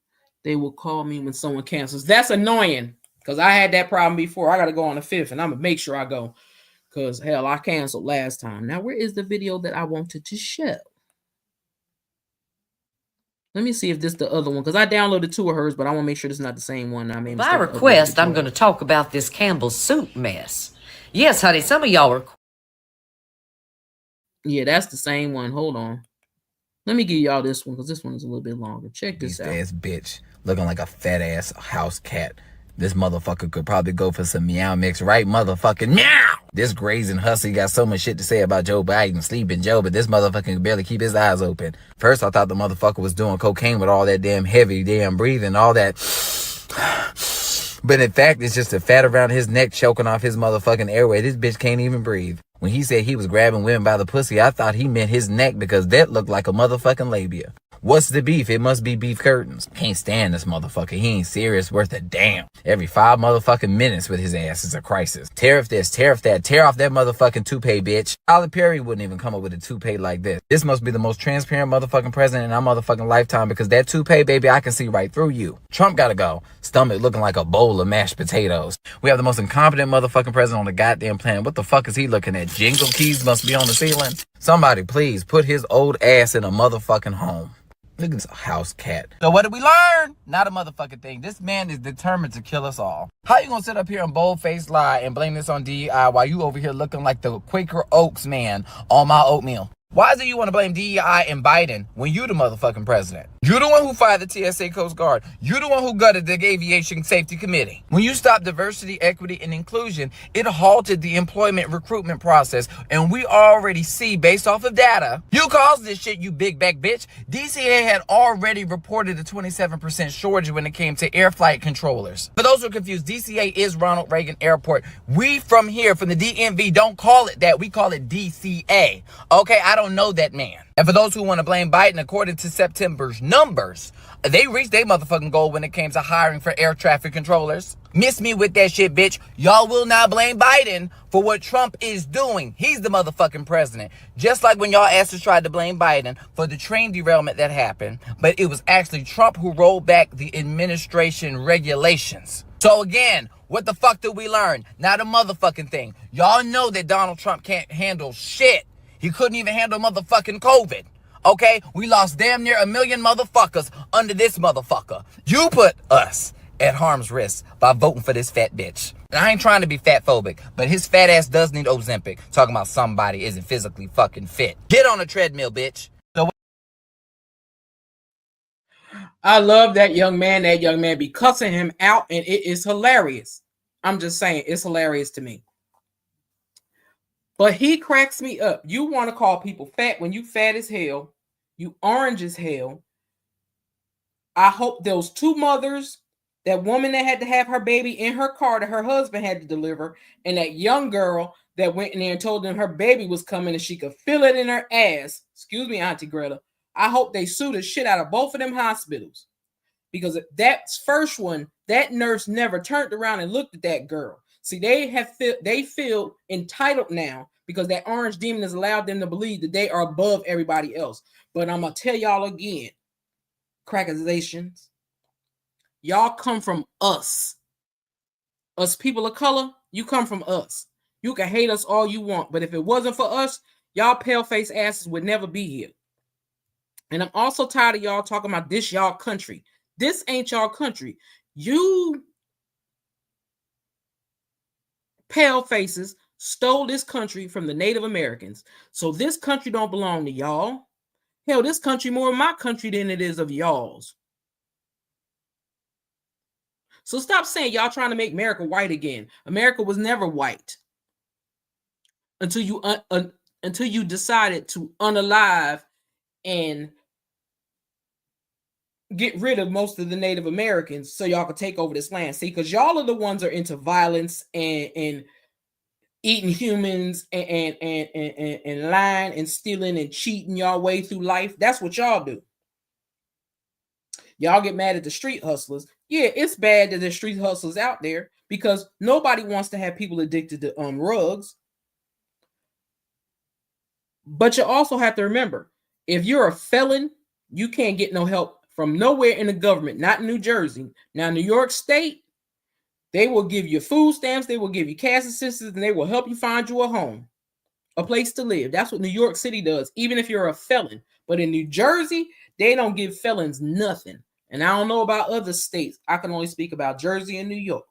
They will call me when someone cancels. That's annoying, because I had that problem before. I got to go on the 5th, and I'm going to make sure I go, because, hell, I canceled last time. Now, where is the video that I wanted to show? Let me see if this is the other one, because I downloaded 2 of hers, but I want to make sure this is not the same one. I made By request, I'm going to talk about this Campbell's soup mess. Yes, honey, some of y'all are... Yeah, that's the same one. Hold on. Let me give y'all this one, because this one is a little bit longer. Check this out. Ass bitch, looking like a fat ass house cat. This motherfucker could probably go for some meow mix, right? Motherfucking meow! This grazing hussy got so much shit to say about Joe Biden, sleeping Joe, but this motherfucker can barely keep his eyes open. First, I thought the motherfucker was doing cocaine with all that damn heavy damn breathing, all that. But in fact, it's just the fat around his neck choking off his motherfucking airway. This bitch can't even breathe. When he said he was grabbing women by the pussy, I thought he meant his neck, because that looked like a motherfucking labia. What's the beef? It must be beef curtains. Can't stand this motherfucker. He ain't serious worth a damn. Every 5 motherfucking minutes with his ass is a crisis. Tariff this, tariff that, tear off that motherfucking toupee, bitch. Tyler Perry wouldn't even come up with a toupee like this. This must be the most transparent motherfucking president in our motherfucking lifetime, because that toupee, baby, I can see right through you. Trump gotta go. Stomach looking like a bowl of mashed potatoes. We have the most incompetent motherfucking president on the goddamn planet. What the fuck is he looking at? Jingle keys must be on the ceiling. Somebody please put his old ass in a motherfucking home. Look at this house cat. So what did we learn? Not a motherfucking thing. This man is determined to kill us all. How you gonna sit up here and bold-faced lie and blame this on DEI while you over here looking like the Quaker Oats man on my oatmeal? Why is it you want to blame DEI and Biden when you the motherfucking president? You the one who fired the TSA Coast Guard. You the one who gutted the Aviation Safety Committee. When you stopped diversity, equity, and inclusion, it halted the employment recruitment process. And we already see, based off of data, you caused this shit, you big back bitch. DCA had already reported a 27% shortage when it came to air flight controllers. For those who are confused, DCA is Ronald Reagan Airport. We from here, from the DMV, don't call it that. We call it DCA. Okay, I don't know that man. And for those who want to blame Biden, according to September's numbers, they reached their motherfucking goal when it came to hiring for air traffic controllers. Miss me with that shit, bitch. Y'all will not blame Biden for what Trump is doing. He's the motherfucking president. Just like when y'all asses tried to blame Biden for the train derailment that happened, but it was actually Trump who rolled back the administration regulations. So again, what the fuck did we learn? Not a motherfucking thing. Y'all know that Donald Trump can't handle shit. He couldn't even handle motherfucking COVID. Okay? We lost damn near 1 million motherfuckers under this motherfucker. You put us at harm's risk by voting for this fat bitch. And I ain't trying to be fat phobic, but his fat ass does need Ozempic. Talking about somebody isn't physically fucking fit. Get on a treadmill, bitch. So I love that young man. That young man be cussing him out, and it is hilarious. I'm just saying, it's hilarious to me. But he cracks me up. You want to call people fat when you fat as hell, you orange as hell. I hope those two mothers, that woman that had to have her baby in her car that her husband had to deliver, and that young girl that went in there and told them her baby was coming and she could feel it in her ass. Excuse me, Auntie Greta. I hope they sue the shit out of both of them hospitals. Because that first one, that nurse never turned around and looked at that girl. See, they feel entitled now because that orange demon has allowed them to believe that they are above everybody else. But I'm going to tell y'all again, crackerizations, y'all come from us. Us people of color, you come from us. You can hate us all you want, but if it wasn't for us, y'all pale-faced asses would never be here. And I'm also tired of y'all talking about this y'all country. This ain't y'all country. You pale faces stole this country from the Native Americans. So this country don't belong to y'all. Hell, this country more of my country than it is of y'all's. So stop saying y'all trying to make America white again. America was never white until you decided to unalive and get rid of most of the Native Americans so y'all could take over this land. See, because y'all are the ones that are into violence and eating humans and lying and stealing and cheating y'all way through life. That's what y'all do. Y'all get mad at the street hustlers. Yeah, it's bad that there's street hustlers out there because nobody wants to have people addicted to rugs. But you also have to remember, if you're a felon, you can't get no help from nowhere in the government, not in New Jersey. Now, New York State, they will give you food stamps, they will give you cash assistance, and they will help you find you a home, a place to live. That's what New York City does, even if you're a felon. But in New Jersey, they don't give felons nothing. And I don't know about other states. I can only speak about Jersey and New York.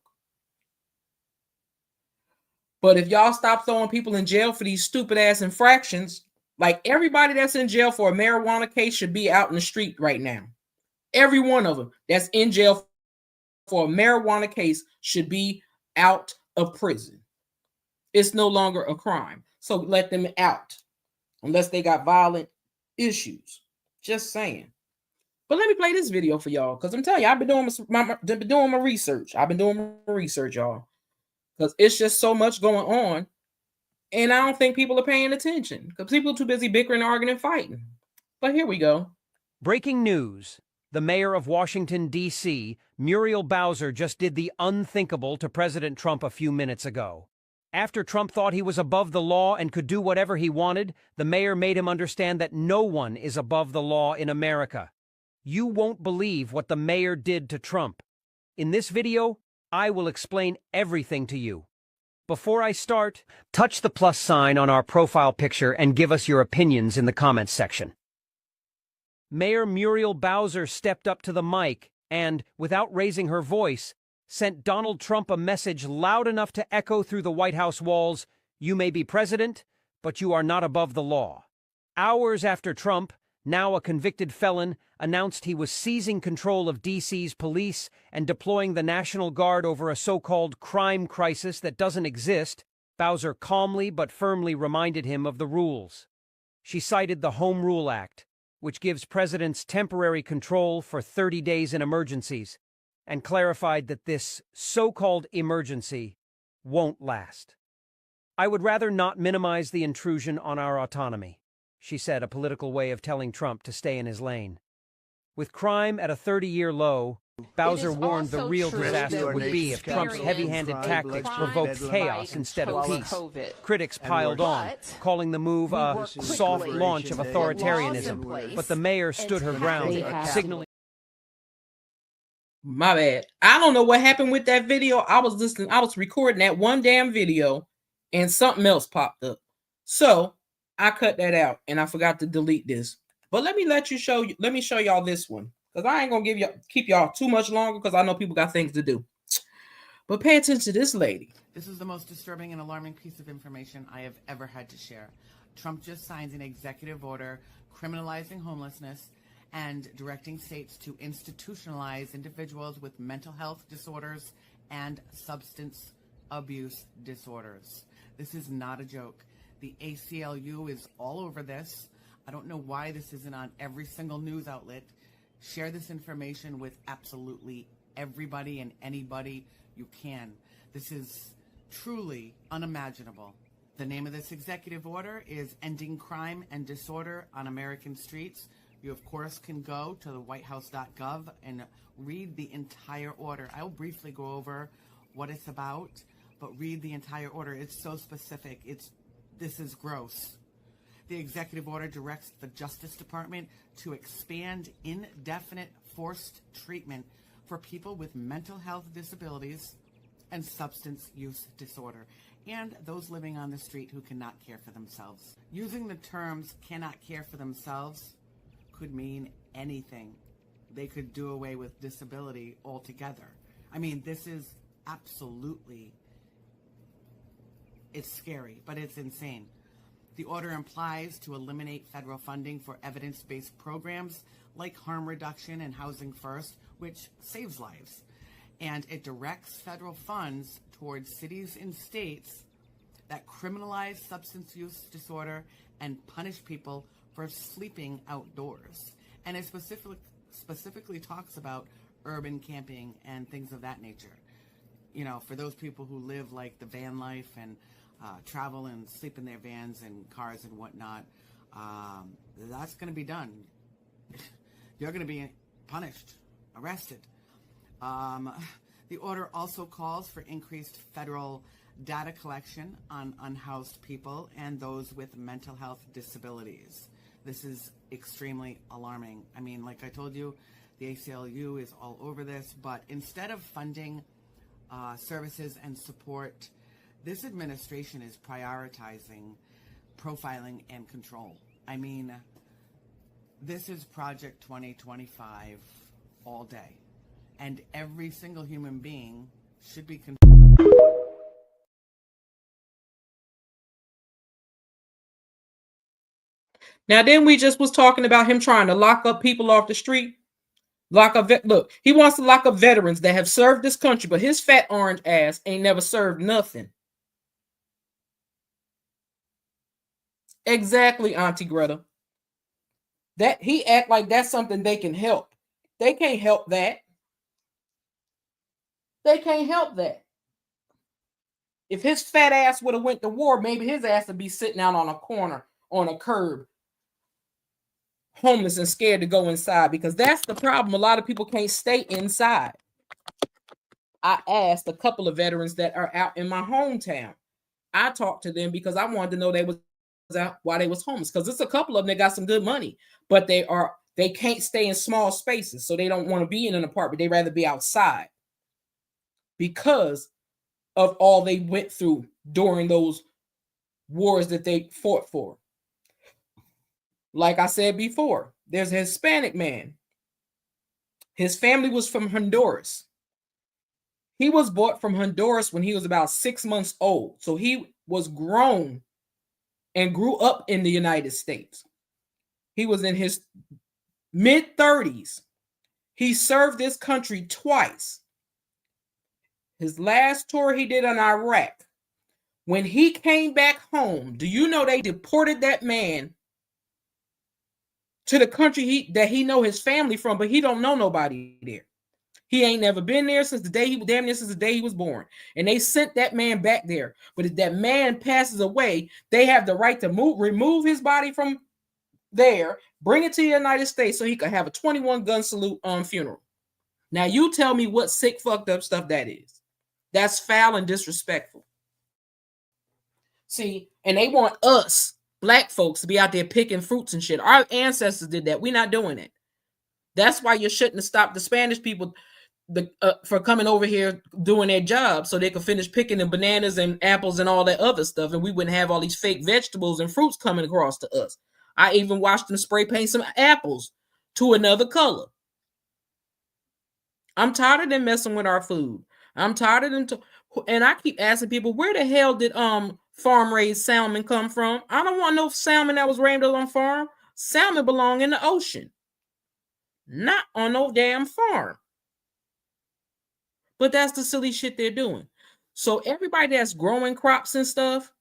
But if y'all stop throwing people in jail for these stupid ass infractions, like everybody that's in jail for a marijuana case should be out in the street right now. Every one of them that's in jail for a marijuana case should be out of prison. It's no longer a crime. So let them out unless they got violent issues. Just saying. But let me play this video for y'all because I'm telling you, I've been doing my research. I've been doing my research, y'all, because it's just so much going on. And I don't think people are paying attention because people are too busy bickering, arguing, and fighting. But here we go. Breaking news. The mayor of Washington, D.C., Muriel Bowser, just did the unthinkable to President Trump a few minutes ago. After Trump thought he was above the law and could do whatever he wanted, the mayor made him understand that no one is above the law in America. You won't believe what the mayor did to Trump. In this video, I will explain everything to you. Before I start, touch the plus sign on our profile picture and give us your opinions in the comments section. Mayor Muriel Bowser stepped up to the mic and, without raising her voice, sent Donald Trump a message loud enough to echo through the White House walls, "You may be president, but you are not above the law." Hours after Trump, now a convicted felon, announced he was seizing control of D.C.'s police and deploying the National Guard over a so-called crime crisis that doesn't exist, Bowser calmly but firmly reminded him of the rules. She cited the Home Rule Act, which gives presidents temporary control for 30 days in emergencies, and clarified that this so-called emergency won't last. "I would rather not minimize the intrusion on our autonomy," she said, a political way of telling Trump to stay in his lane. With crime at a 30-year low, Bowser warned the real disaster would be if Trump's heavy-handed tactics provoked chaos instead of peace. Critics piled on, calling the move a soft launch of authoritarianism, but the mayor stood her ground, signaling... My bad. I don't know what happened with that video. I was recording that one damn video and something else popped up. So I cut that out and I forgot to delete this. But let me show y'all this one. Because I ain't gonna keep y'all too much longer because I know people got things to do. But pay attention to this lady. This is the most disturbing and alarming piece of information I have ever had to share. Trump just signed an executive order criminalizing homelessness and directing states to institutionalize individuals with mental health disorders and substance abuse disorders. This is not a joke. The ACLU is all over this. I don't know why this isn't on every single news outlet. Share this information with absolutely everybody and anybody you can. This is truly unimaginable. The name of this executive order is Ending Crime and Disorder on American Streets. You, of course, can go to the whitehouse.gov and read the entire order. I'll briefly go over what it's about, but read the entire order. It's so specific. This is gross. The executive order directs the Justice Department to expand indefinite forced treatment for people with mental health disabilities and substance use disorder, and those living on the street who cannot care for themselves. Using the terms cannot care for themselves could mean anything. They could do away with disability altogether. I mean, this is absolutely, it's scary, but it's insane. The order implies to eliminate federal funding for evidence-based programs like harm reduction and housing first, which saves lives. And it directs federal funds towards cities and states that criminalize substance use disorder and punish people for sleeping outdoors. And it specifically talks about urban camping and things of that nature. You know, for those people who live like the van life and travel and sleep in their vans and cars and whatnot, that's going to be done. You're going to be punished, arrested. The order also calls for increased federal data collection on unhoused people and those with mental health disabilities. This is extremely alarming. I mean, like I told you, the ACLU is all over this, but instead of funding services and support, this administration is prioritizing profiling and control. I mean, this is Project 2025 all day. And every single human being should be Now, then we just was talking about him trying to lock up people off the street. Look, he wants to lock up veterans that have served this country, but his fat orange ass ain't never served nothing. Exactly, Auntie Greta. That he act like that's something they can help. They can't help that. They can't help that. If his fat ass would have went to war, maybe his ass would be sitting out on a corner, on a curb, homeless and scared to go inside, because that's the problem. A lot of people can't stay inside. I asked a couple of veterans that are out in my hometown. I talked to them because I wanted to know they was out why they was homeless, because it's a couple of them that got some good money, but they can't stay in small spaces, so they don't want to be in an apartment. They rather be outside because of all they went through during those wars that they fought for. Like I said before, there's a Hispanic man. His family was from Honduras. He was brought from Honduras when he was about 6 months old. So he was grown and grew up in the United States. He was in his mid-30s. He served this country twice. His last tour he did in Iraq. When he came back home, do you know they deported that man to the country that he know his family from, but he don't know nobody there. He ain't never been there since the day he was born. And they sent that man back there. But if that man passes away, they have the right to remove his body from there, bring it to the United States so he could have a 21 gun salute funeral. Now you tell me what sick, fucked up stuff that is. That's foul and disrespectful. See, and they want us Black folks to be out there picking fruits and shit. Our ancestors did that. We're not doing it. That's why you shouldn't have stopped the Spanish people for coming over here doing their job so they could finish picking the bananas and apples and all that other stuff, and we wouldn't have all these fake vegetables and fruits coming across to us. I even watched them spray paint some apples to another color. I'm tired of them messing with our food. I'm tired of them and I keep asking people, where the hell did farm-raised salmon come from? I don't want no salmon that was raised on farm. Salmon belong in the ocean, not on no damn farm. But that's the silly shit they're doing. So everybody that's growing crops and stuff,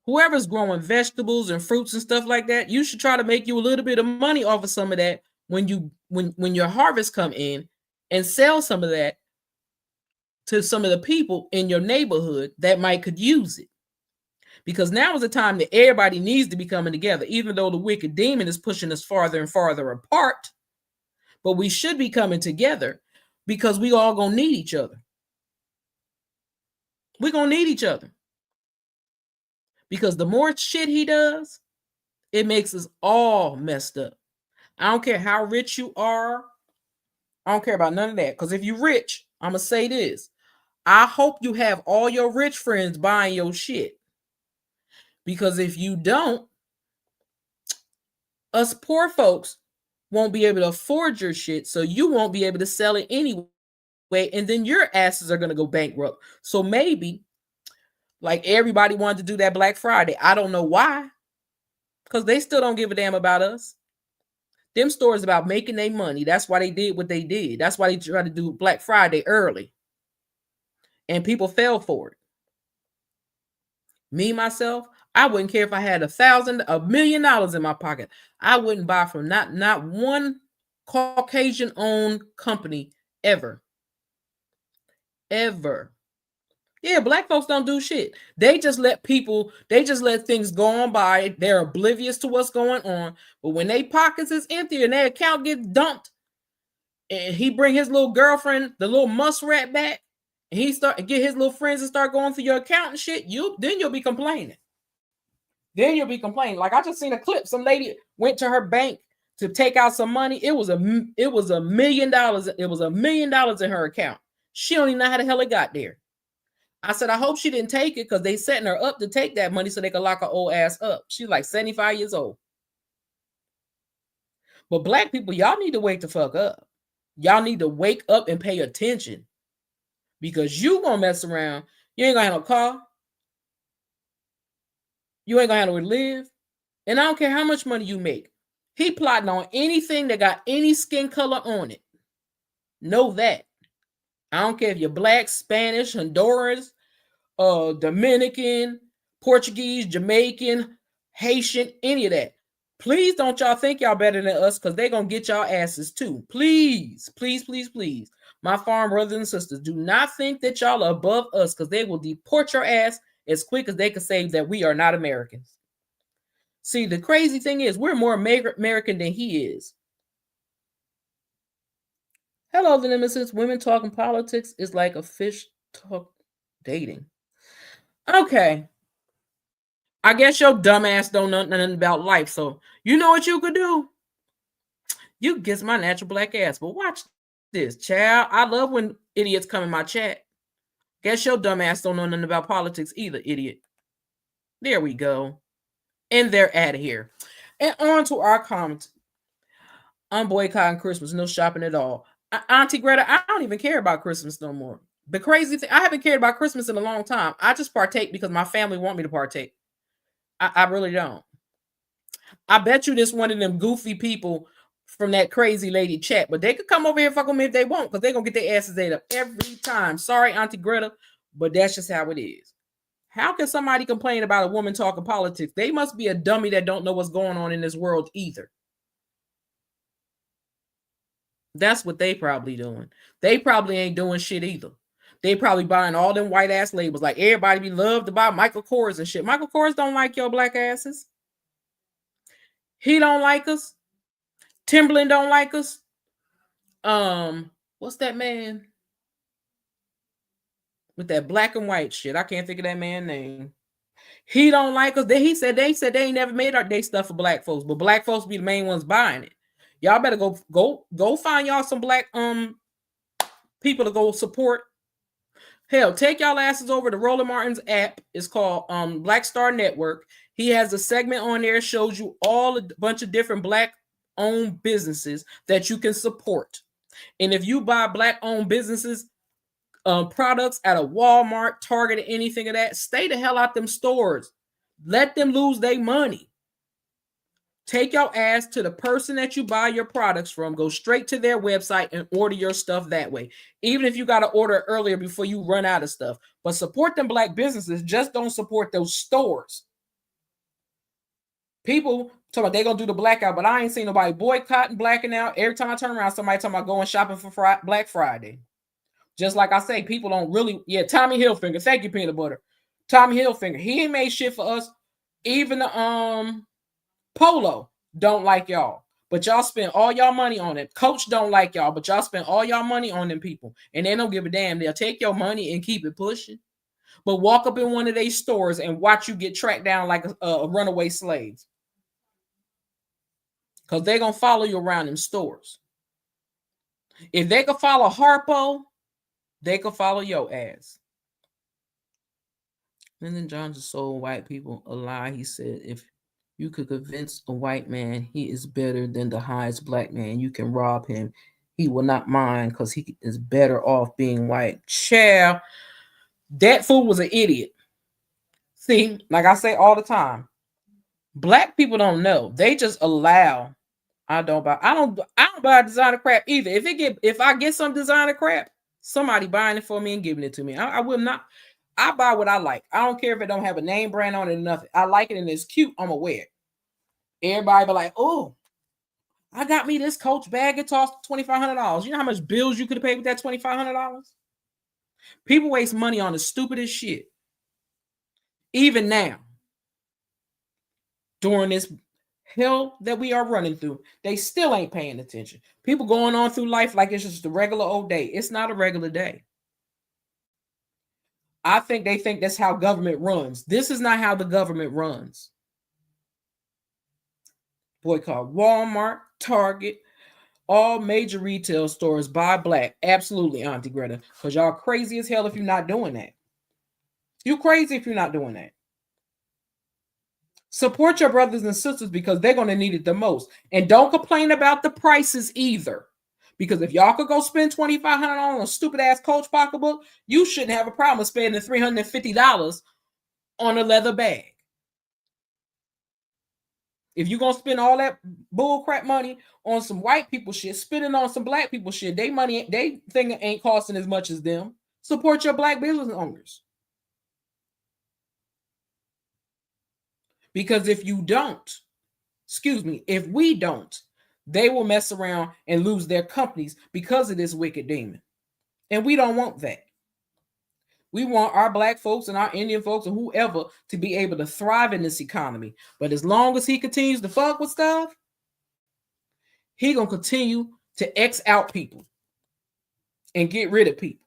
whoever's growing vegetables and fruits and stuff like that, you should try to make you a little bit of money off of some of that when your harvest come in, and sell some of that to some of the people in your neighborhood that might could use it. Because now is the time that everybody needs to be coming together, even though the wicked demon is pushing us farther and farther apart. But we should be coming together because we all gonna need each other. We're gonna need each other. Because the more shit he does, it makes us all messed up. I don't care how rich you are. I don't care about none of that. Because if you're rich, I'm gonna say this. I hope you have all your rich friends buying your shit. Because if you don't, us poor folks won't be able to afford your shit, so you won't be able to sell it anyway, and then your asses are going to go bankrupt. So maybe, like everybody wanted to do that Black Friday. I don't know why, because they still don't give a damn about us. Them stores about making their money. That's why they did what they did. That's why they tried to do Black Friday early. And people fell for it. Me, myself, I wouldn't care if I had $1 million in my pocket. I wouldn't buy from not one Caucasian-owned company ever. Ever. Yeah, Black folks don't do shit. They just let things go on by. They're oblivious to what's going on. But when their pockets is empty and their account gets dumped, and he bring his little girlfriend, the little muskrat, back, and he get his little friends and start going through your account and shit, you'll be complaining. Then you'll be complaining. Like I just seen a clip. Some lady went to her bank to take out some money. It was $1 million. It was $1 million in her account. She don't even know how the hell it got there. I said, I hope she didn't take it because they setting her up to take that money so they could lock her old ass up. She's like 75 years old. But Black people, y'all need to wake the fuck up. Y'all need to wake up and pay attention. Because you gonna mess around. You ain't gonna have no car. You ain't gonna have nowhere to live. And I don't care how much money you make. He plotting on anything that got any skin color on it. Know that. I don't care if you're Black, Spanish, Honduras, Dominican, Portuguese, Jamaican, Haitian, any of that. Please don't y'all think y'all better than us because they're going to get y'all asses too. Please, please, please, please. My farm brothers and sisters, do not think that y'all are above us because they will deport your ass as quick as they can say that we are not Americans. See, the crazy thing is we're more American than he is. Hello, the nemesis. Women talking politics is like a fish talk dating. Okay. I guess your dumbass don't know nothing about life. So you know what you could do? You could kiss my natural Black ass. But watch this, child. I love when idiots come in my chat. Guess your dumbass don't know nothing about politics either, idiot. There we go. And they're out of here. And on to our comments. I'm boycotting Christmas. No shopping at all. Auntie Greta, I don't even care about Christmas no more. The crazy thing, I haven't cared about Christmas in a long time. I just partake because my family want me to partake. I really don't. I bet you this one of them goofy people from that crazy lady chat, but they could come over here and fuck with me if they want because they're going to get their asses ate up every time. Sorry, Auntie Greta, but that's just how it is. How can somebody complain about a woman talking politics? They must be a dummy that don't know what's going on in this world either. That's what they probably doing. They probably ain't doing shit either. They probably buying all them white ass labels. Like everybody be loved to buy Michael Kors and shit. Michael Kors don't like your Black asses. He don't like us. Timberland don't like us. What's that man with that black and white shit? I can't think of that man's name. He don't like us. They said they ain't never made they stuff for Black folks, but Black folks be the main ones buying it. Y'all better go find y'all some Black people to go support. Hell, take y'all asses over to Roland Martin's app. It's called Black Star Network. He has a segment on there, shows you all a bunch of different Black-owned businesses that you can support. And if you buy Black-owned businesses, products at a Walmart, Target, or anything of that, stay the hell out them stores. Let them lose their money. Take your ass to the person that you buy your products from. Go straight to their website and order your stuff that way. Even if you got to order earlier before you run out of stuff. But support them black businesses. Just don't support those stores. People talk about they're going to do the blackout, but I ain't seen nobody boycotting, blacking out. Every time I turn around, somebody talking about going shopping for Black Friday. Just like I say, people don't really... Yeah, Tommy Hilfiger. Thank you, Peanut Butter. Tommy Hilfiger. He ain't made shit for us. Even the... Polo don't like y'all, but y'all spend all y'all money on it. Coach don't like y'all, but y'all spend all y'all money on them people, and they don't give a damn. They'll take your money and keep it pushing, but walk up in one of their stores and watch you get tracked down like a runaway slave, because they're going to follow you around them stores. If they could follow Harpo, they could follow your ass. And then John just sold white people a lie. He said, if you could convince a white man he is better than the highest black man, you can rob him. He will not mind because he is better off being white. Child, that fool was an idiot. See, like I say all the time, black people don't know. They just allow. I don't buy designer crap either. If I get some designer crap, somebody buying it for me and giving it to me. I will not. I buy what I like. I don't care if it don't have a name brand on it or nothing. I like it and it's cute. I'm gonna wear it. Everybody be like, oh, I got me this Coach bag. It cost $2,500. You know how much bills you could have paid with that $2,500? People waste money on the stupidest shit. Even now, during this hell that we are running through, they still ain't paying attention. People going on through life like it's just a regular old day. It's not a regular day. I think they think that's how government runs. This is not how the government runs. Boycott Walmart, Target, all major retail stores buy black. Absolutely, Auntie Greta. Because y'all crazy as hell if you're not doing that. You're crazy if you're not doing that. Support your brothers and sisters because they're going to need it the most. And don't complain about the prices either. Because if y'all could go spend $2,500 on a stupid ass Coach pocketbook, you shouldn't have a problem spending $350 on a leather bag. If you're going to spend all that bullcrap money on some white people shit, spending on some black people shit, they thing ain't costing as much as them. Support your black business owners. Because if we don't, they will mess around and lose their companies because of this wicked demon. And we don't want that. We want our black folks and our Indian folks and whoever to be able to thrive in this economy. But as long as he continues to fuck with stuff, he going to continue to X out people and get rid of people.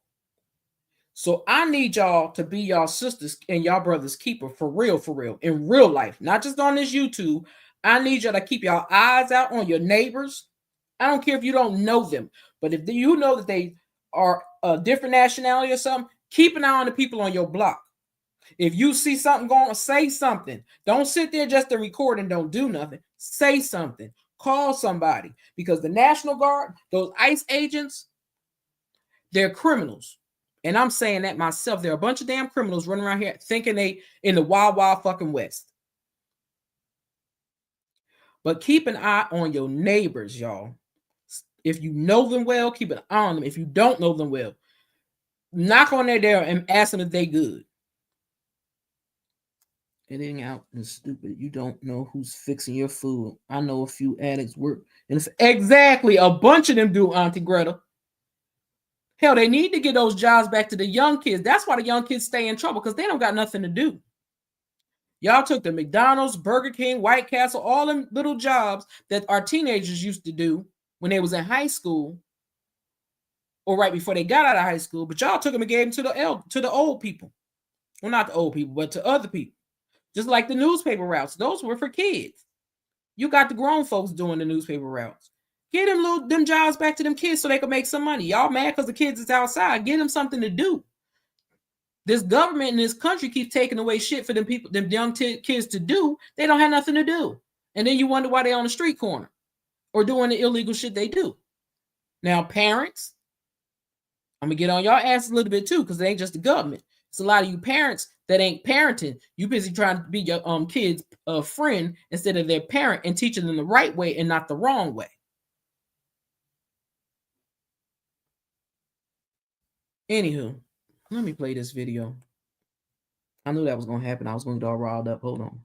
So I need y'all to be y'all sisters and y'all brothers keeper for real, in real life, not just on this YouTube. I need y'all to keep y'all eyes out on your neighbors. I don't care if you don't know them, but if you know that they are a different nationality or something, keep an eye on the people on your block. If you see something going on, say something. Don't sit there just to record and don't do nothing. Say something. Call somebody. Because the National Guard, those ICE agents, they're criminals. And I'm saying that myself. There are a bunch of damn criminals running around here thinking they in the wild, wild fucking West. But keep an eye on your neighbors, y'all. If you know them well, keep an eye on them. If you don't know them well, knock on their door and ask them if they good. Getting out is stupid. You don't know who's fixing your food. I know a few addicts work. And it's exactly a bunch of them do, Auntie Greta. Hell, they need to get those jobs back to the young kids. That's why the young kids stay in trouble, because they don't got nothing to do. Y'all took the McDonald's, Burger King, White Castle, all them little jobs that our teenagers used to do when they was in high school or right before they got out of high school, but y'all took them and gave them to the old people. Well, not the old people, but to other people. Just like the newspaper routes. Those were for kids. You got the grown folks doing the newspaper routes. Get them jobs back to them kids so they can make some money. Y'all mad because the kids is outside. Get them something to do. This government in this country keeps taking away shit for them people, them young kids to do. They don't have nothing to do. And then you wonder why they on the street corner or doing the illegal shit they do. Now, parents, I'm going to get on y'all ass a little bit too, because it ain't just the government. It's a lot of you parents that ain't parenting. You busy trying to be your kids' friend instead of their parent and teaching them the right way and not the wrong way. Anywho, let me play this video. I knew that was going to happen. I was going to get all riled up. Hold on.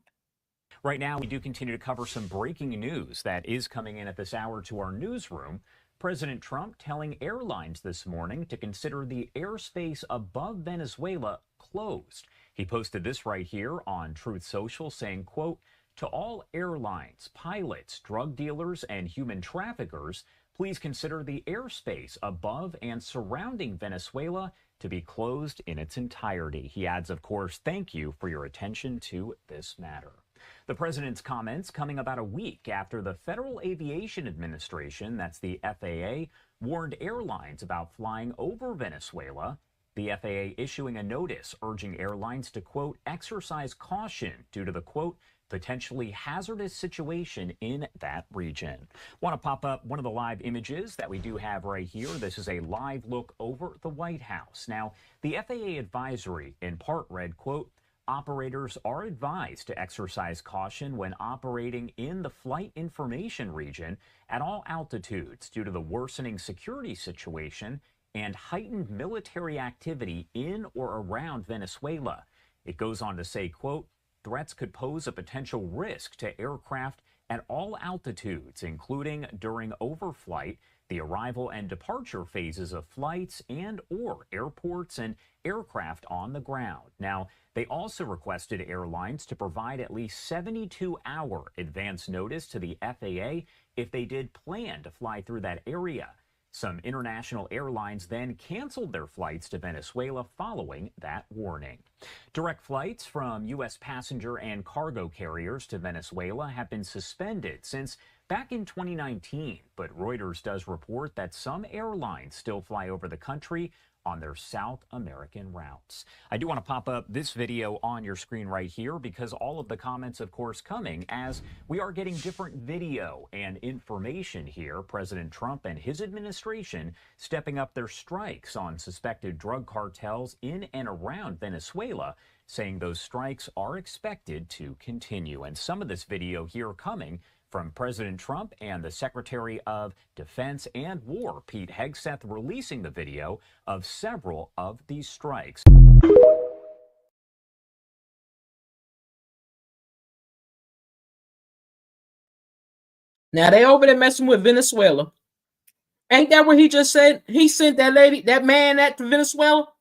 Right now, we do continue to cover some breaking news that is coming in at this hour to our newsroom. President Trump telling airlines this morning to consider the airspace above Venezuela closed. He posted this right here on Truth Social saying, quote, "To all airlines, pilots, drug dealers, and human traffickers, please consider the airspace above and surrounding Venezuela to be closed in its entirety." He adds, of course, "Thank you for your attention to this matter." The president's comments coming about a week after the Federal Aviation Administration, that's the FAA, warned airlines about flying over Venezuela. The FAA issuing a notice urging airlines to, quote, "exercise caution due to the, quote, potentially hazardous situation in that region." Want to pop up one of the live images that we do have right here. This is a live look over the White House. Now, the FAA advisory in part read, quote, "Operators are advised to exercise caution when operating in the flight information region at all altitudes due to the worsening security situation and heightened military activity in or around Venezuela." It goes on to say, quote, "Threats could pose a potential risk to aircraft at all altitudes, including during overflight, the arrival and departure phases of flights and or airports and aircraft on the ground." Now, they also requested airlines to provide at least 72-hour advance notice to the FAA if they did plan to fly through that area. Some international airlines then canceled their flights to Venezuela following that warning. Direct flights from U.S. passenger and cargo carriers to Venezuela have been suspended since back in 2019, but Reuters does report that some airlines still fly over the country on their South American routes. I do want to pop up this video on your screen right here because all of the comments, of course, coming as we are getting different video and information here. President Trump and his administration stepping up their strikes on suspected drug cartels in and around Venezuela, saying those strikes are expected to continue. And some of this video here coming from President Trump and the Secretary of Defense and War, Pete Hegseth, releasing the video of several of these strikes. Now they over there messing with Venezuela. Ain't that what he just said? He sent that lady, that man, that to Venezuela.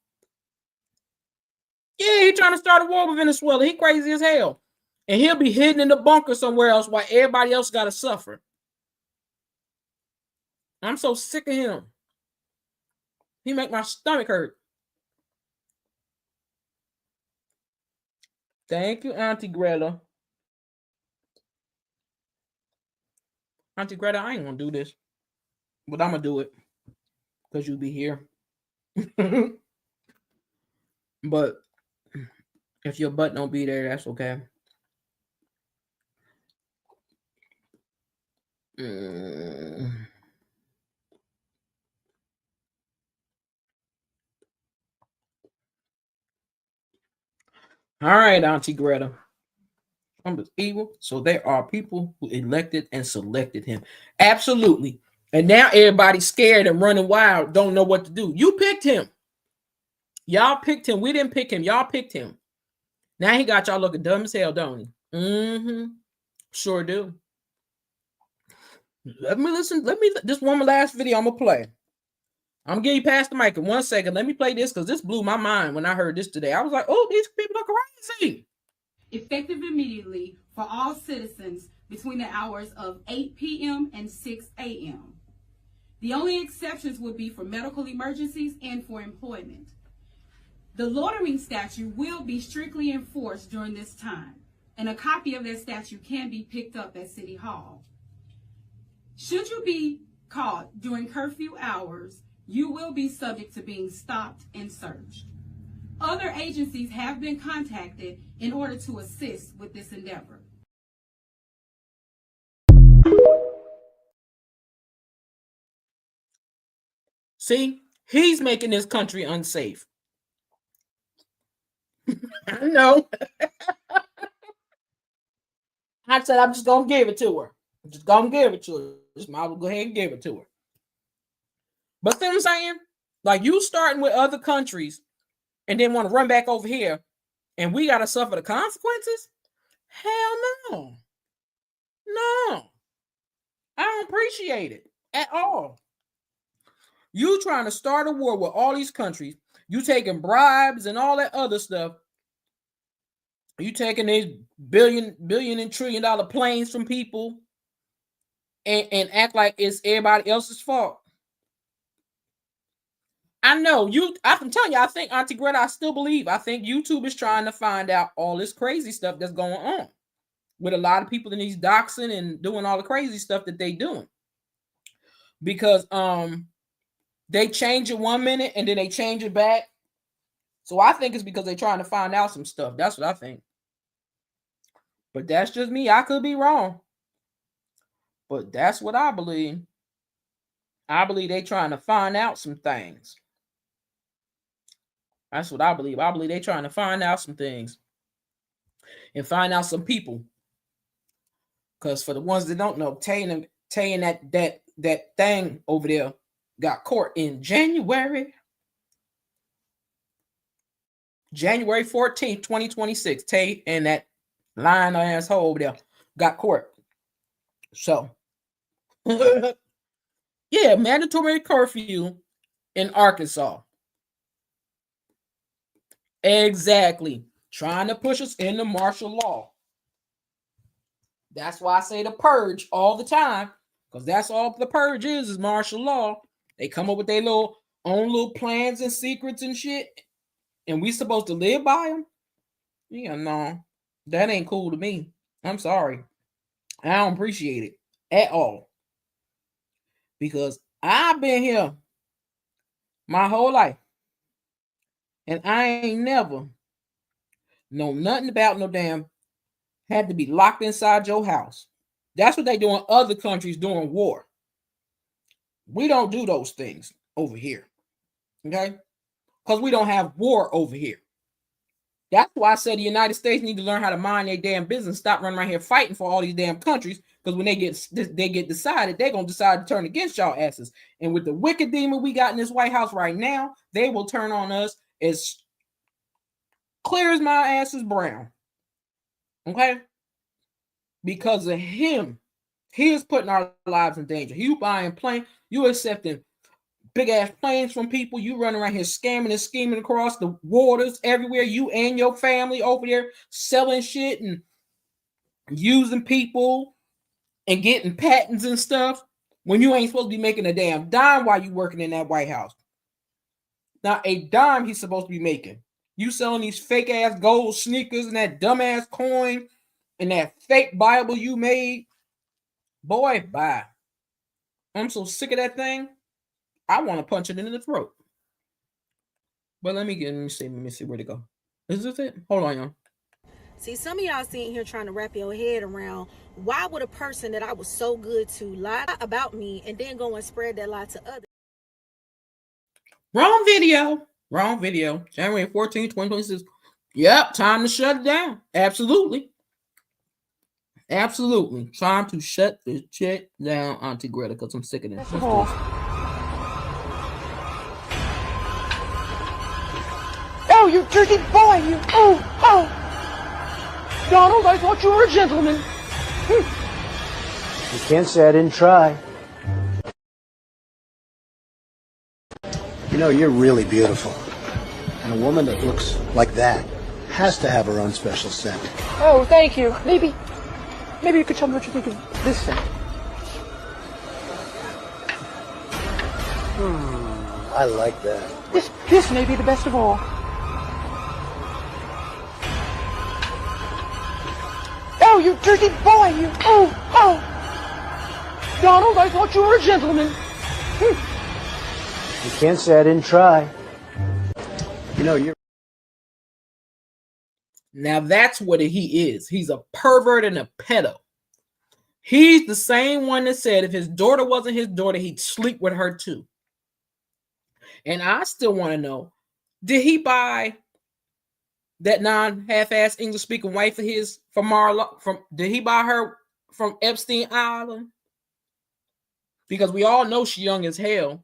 Yeah, he trying to start a war with Venezuela. He crazy as hell. And he'll be hidden in the bunker somewhere else while everybody else got to suffer. I'm so sick of him. He make my stomach hurt. Thank you, Auntie Greta. Auntie Greta, I ain't gonna do this, but I'm gonna do it because you be here. But if your butt don't be there, that's okay. All right, Auntie Greta. Trump is evil, so there are people who elected and selected him. Absolutely. And now everybody's scared and running wild, don't know what to do. You picked him. Y'all picked him. We didn't pick him. Y'all picked him. Now he got y'all looking dumb as hell, don't he? Mm-hmm. Sure do. Let me listen. This one my last video I'm gonna play. I'm gonna give you past the mic in 1 second. Let me play this because this blew my mind when I heard this today. I was like, oh, these people are crazy. Effective immediately for all citizens between the hours of 8 p.m. and 6 a.m. The only exceptions would be for medical emergencies and for employment. The loitering statute will be strictly enforced during this time, and a copy of that statute can be picked up at City Hall. Should you be caught during curfew hours, you will be subject to being stopped and searched. Other agencies have been contacted in order to assist with this endeavor. See, he's making this country unsafe. I know. I said I'm just gonna give it to her. I'm just gonna give it to her. Just might as well go ahead and give it to her. But see what I'm saying? Like you starting with other countries and then want to run back over here and we gotta suffer the consequences? Hell no. No. I don't appreciate it at all. You trying to start a war with all these countries, you taking bribes and all that other stuff. You taking these billion and $1 trillion planes from people and act like it's everybody else's fault. I know I'm telling you, I think Auntie Greta, I still believe. I think YouTube is trying to find out all this crazy stuff that's going on with a lot of people in these doxing and doing all the crazy stuff that they doing. Because they change it 1 minute and then they change it back. So I think it's because they're trying to find out some stuff. That's what I think. But that's just me. I could be wrong. But that's what I believe. I believe they're trying to find out some things. That's what I believe. I believe they're trying to find out some things and find out some people. Because for the ones that don't know, Tay and that thing over there got caught in January 14th, 2026. Tay and that lying asshole over there got caught. So, yeah, mandatory curfew in Arkansas. Exactly. Trying to push us into martial law. That's why I say the purge all the time, because that's all the purge is martial law. They come up with their own little plans and secrets and shit, and we supposed to live by them? Yeah, no. That ain't cool to me. I'm sorry. I don't appreciate it at all. Because I've been here my whole life, and I ain't never know nothing about no damn had to be locked inside your house. That's what they do in other countries during war. We don't do those things over here. Okay? Because we don't have war over here. That's why I said the United States need to learn how to mind their damn business, stop running around here fighting for all these damn countries, because when they get decided, they're going to decide to turn against y'all asses. And with the wicked demon we got in this White House right now, they will turn on us as clear as my ass is brown. Okay? Because of him. He is putting our lives in danger. You buying planes, you accepting big ass planes from people. You running around here scamming and scheming across the waters everywhere. You and your family over there selling shit and using people and getting patents and stuff when you ain't supposed to be making a damn dime while you working in that White House. Now, a dime he's supposed to be making. You selling these fake ass gold sneakers and that dumb ass coin and that fake Bible you made. Boy, bye. I'm so sick of that thing. I want to punch it in the throat. But let me see where to go. Is this it? Hold on, y'all. See, some of y'all sitting here trying to wrap your head around why would a person that I was so good to lie about me and then go and spread that lie to others? Wrong video. January 14, 2026. Yep, time to shut it down. Absolutely. Time to shut this shit down, Auntie Greta, because I'm sick of this. Oh, you dirty boy, you! Oh! Donald, I thought you were a gentleman. You can't say I didn't try. You know, you're really beautiful. And a woman that looks like that has to have her own special scent. Oh, thank you. Maybe you could tell me what you think of this scent. I like that. This may be the best of all. Oh, you dirty boy, you! Oh! Donald, I thought you were a gentleman. You can't say I didn't try. You know, you're... Now that's what he is. He's a pervert and a pedo. He's the same one that said if his daughter wasn't his daughter, he'd sleep with her too. And I still want to know, did he buy that non-half-ass English-speaking wife of his from Marla? Did he buy her from Epstein Island? Because we all know she's young as hell.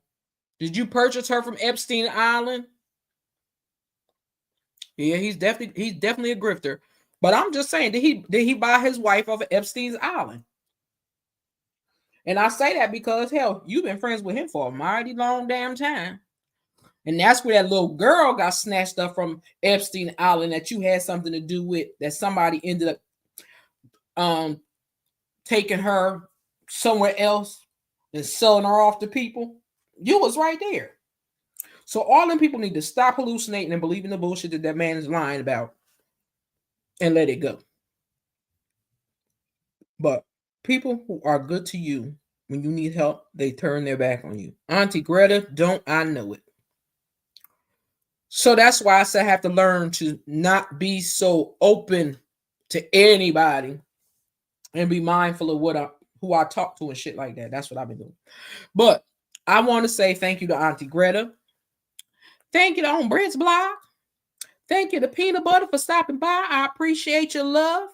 Did you purchase her from Epstein Island? Yeah, he's definitely a grifter. But I'm just saying, did he buy his wife off of Epstein's Island? And I say that because, hell, you've been friends with him for a mighty long damn time. And that's where that little girl got snatched up from Epstein Island that you had something to do with, that somebody ended up taking her somewhere else and selling her off to people. You was right there. So all them people need to stop hallucinating and believing the bullshit that man is lying about and let it go. But people who are good to you when you need help, they turn their back on you. Auntie Greta, don't I know it? So that's why I say I have to learn to not be so open to anybody and be mindful of who I talk to and shit like that. That's what I've been doing. But I want to say thank you to Auntie Greta. Thank you to On Brett's Blog. Thank you to Peanut Butter for stopping by. I appreciate your love.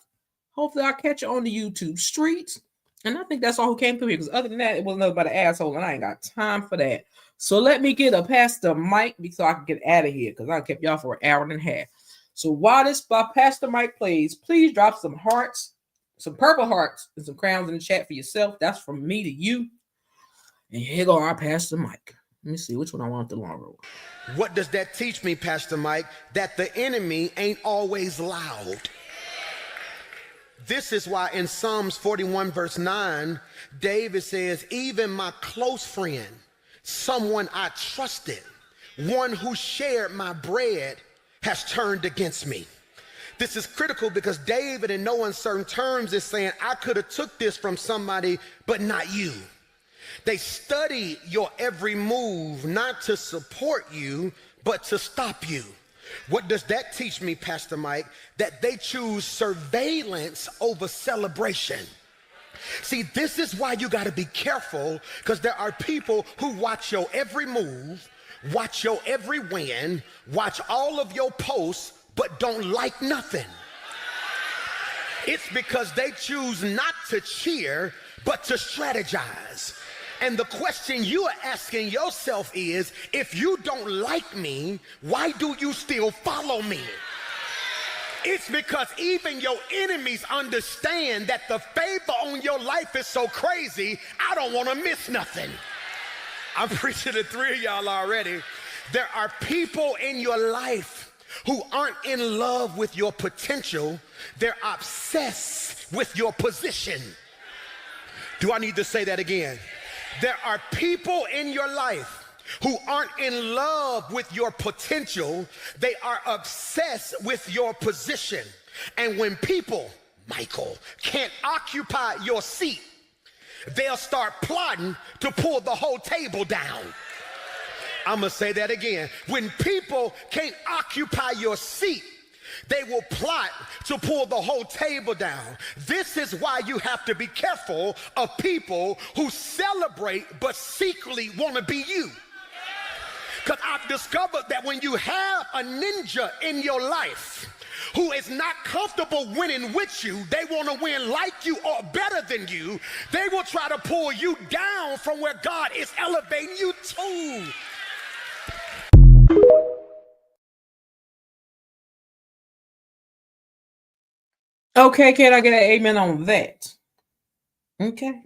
Hopefully I'll catch you on the YouTube streets. And I think that's all who came through here, because other than that, it was nothing but an asshole, and I ain't got time for that. So let me get a Pastor Mike so I can get out of here, because I kept y'all for an hour and a half. So while this Pastor Mike plays, please drop some hearts, some purple hearts, and some crowns in the chat for yourself. That's from me to you. And here go our Pastor Mike. Let me see which one I want the longer one. What does that teach me, Pastor Mike? That the enemy ain't always loud. This is why in Psalms 41 verse 9, David says, even my close friend, someone I trusted, one who shared my bread, has turned against me. This is critical because David, in no uncertain terms, is saying, I could have took this from somebody, but not you. They study your every move, not to support you, but to stop you. What does that teach me, Pastor Mike? That they choose surveillance over celebration. See, this is why you got to be careful, because there are people who watch your every move, watch your every win, watch all of your posts, but don't like nothing. It's because they choose not to cheer, but to strategize. And the question you are asking yourself is, if you don't like me, why do you still follow me? It's because even your enemies understand that the favor on your life is so crazy, I don't want to miss nothing. I'm preaching to 3 of y'all already. There are people in your life who aren't in love with your potential. They're obsessed with your position. Do I need to say that again? There are people in your life who aren't in love with your potential. They are obsessed with your position. And when people, Michael, can't occupy your seat, they'll start plotting to pull the whole table down. I'm gonna say that again. When people can't occupy your seat, they will plot to pull the whole table down. This is why you have to be careful of people who celebrate but secretly want to be you. Because I've discovered that when you have a ninja in your life who is not comfortable winning with you, they want to win like you or better than you, they will try to pull you down from where God is elevating you to. Okay, can I get an amen on that? Okay.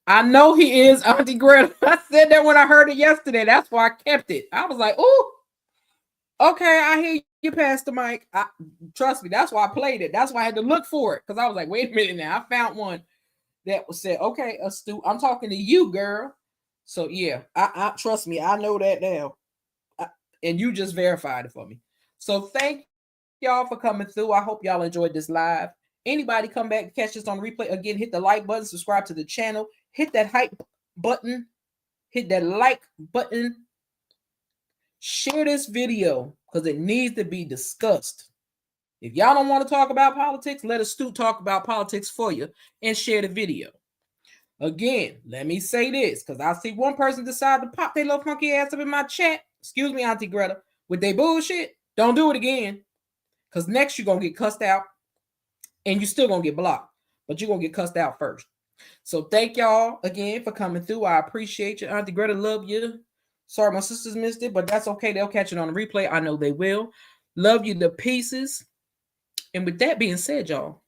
I know he is, Auntie Greta. I said that when I heard it yesterday. That's why I kept it. I was like, ooh, okay, I hear you, Pastor Mike. Trust me, that's why I played it. That's why I had to look for it, because I was like, wait a minute now. I found one that was said, okay, astute. I'm talking to you, girl. So yeah, I trust me, I know that now. And you just verified it for me. So thank y'all for coming through. I hope y'all enjoyed this live. Anybody come back and catch this on replay, again, hit the like button, subscribe to the channel, hit that hype button, hit that like button, share this video because it needs to be discussed. If y'all don't want to talk about politics, let Astute talk about politics for you and share the video. Again, let me say this, because I see one person decide to pop their little funky ass up in my chat. Excuse me, Auntie Greta, with their bullshit. Don't do it again. Because next you're going to get cussed out and you're still going to get blocked. But you're going to get cussed out first. So thank y'all again for coming through. I appreciate you. Auntie Greta, love you. Sorry my sisters missed it, but that's okay. They'll catch it on the replay. I know they will. Love you to pieces. And with that being said, y'all,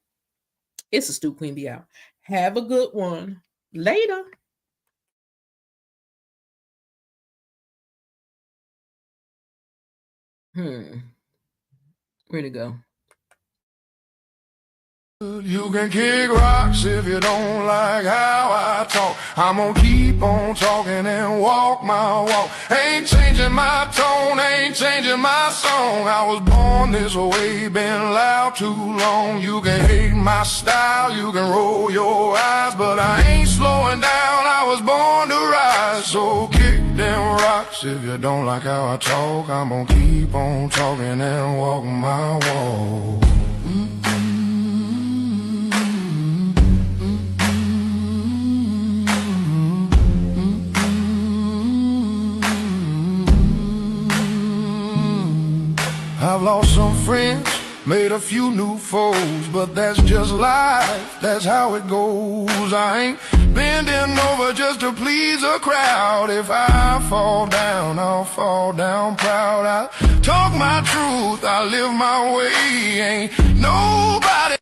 it's a Stu Queen Bee out. Have a good one. Later. Where'd it go? You can kick rocks if you don't like how I talk. I'm gonna keep on talking and walk my walk. Ain't changing my tone, ain't changing my song. I was born this way, been loud too long. You can hate my style, you can roll your eyes, but I ain't slowing down, I was born to rise. So kick them rocks if you don't like how I talk. I'm gonna keep on talking and walk my walk. I've lost some friends, made a few new foes, but that's just life, that's how it goes. I ain't bending over just to please a crowd. If I fall down, I'll fall down proud. I talk my truth, I live my way. Ain't nobody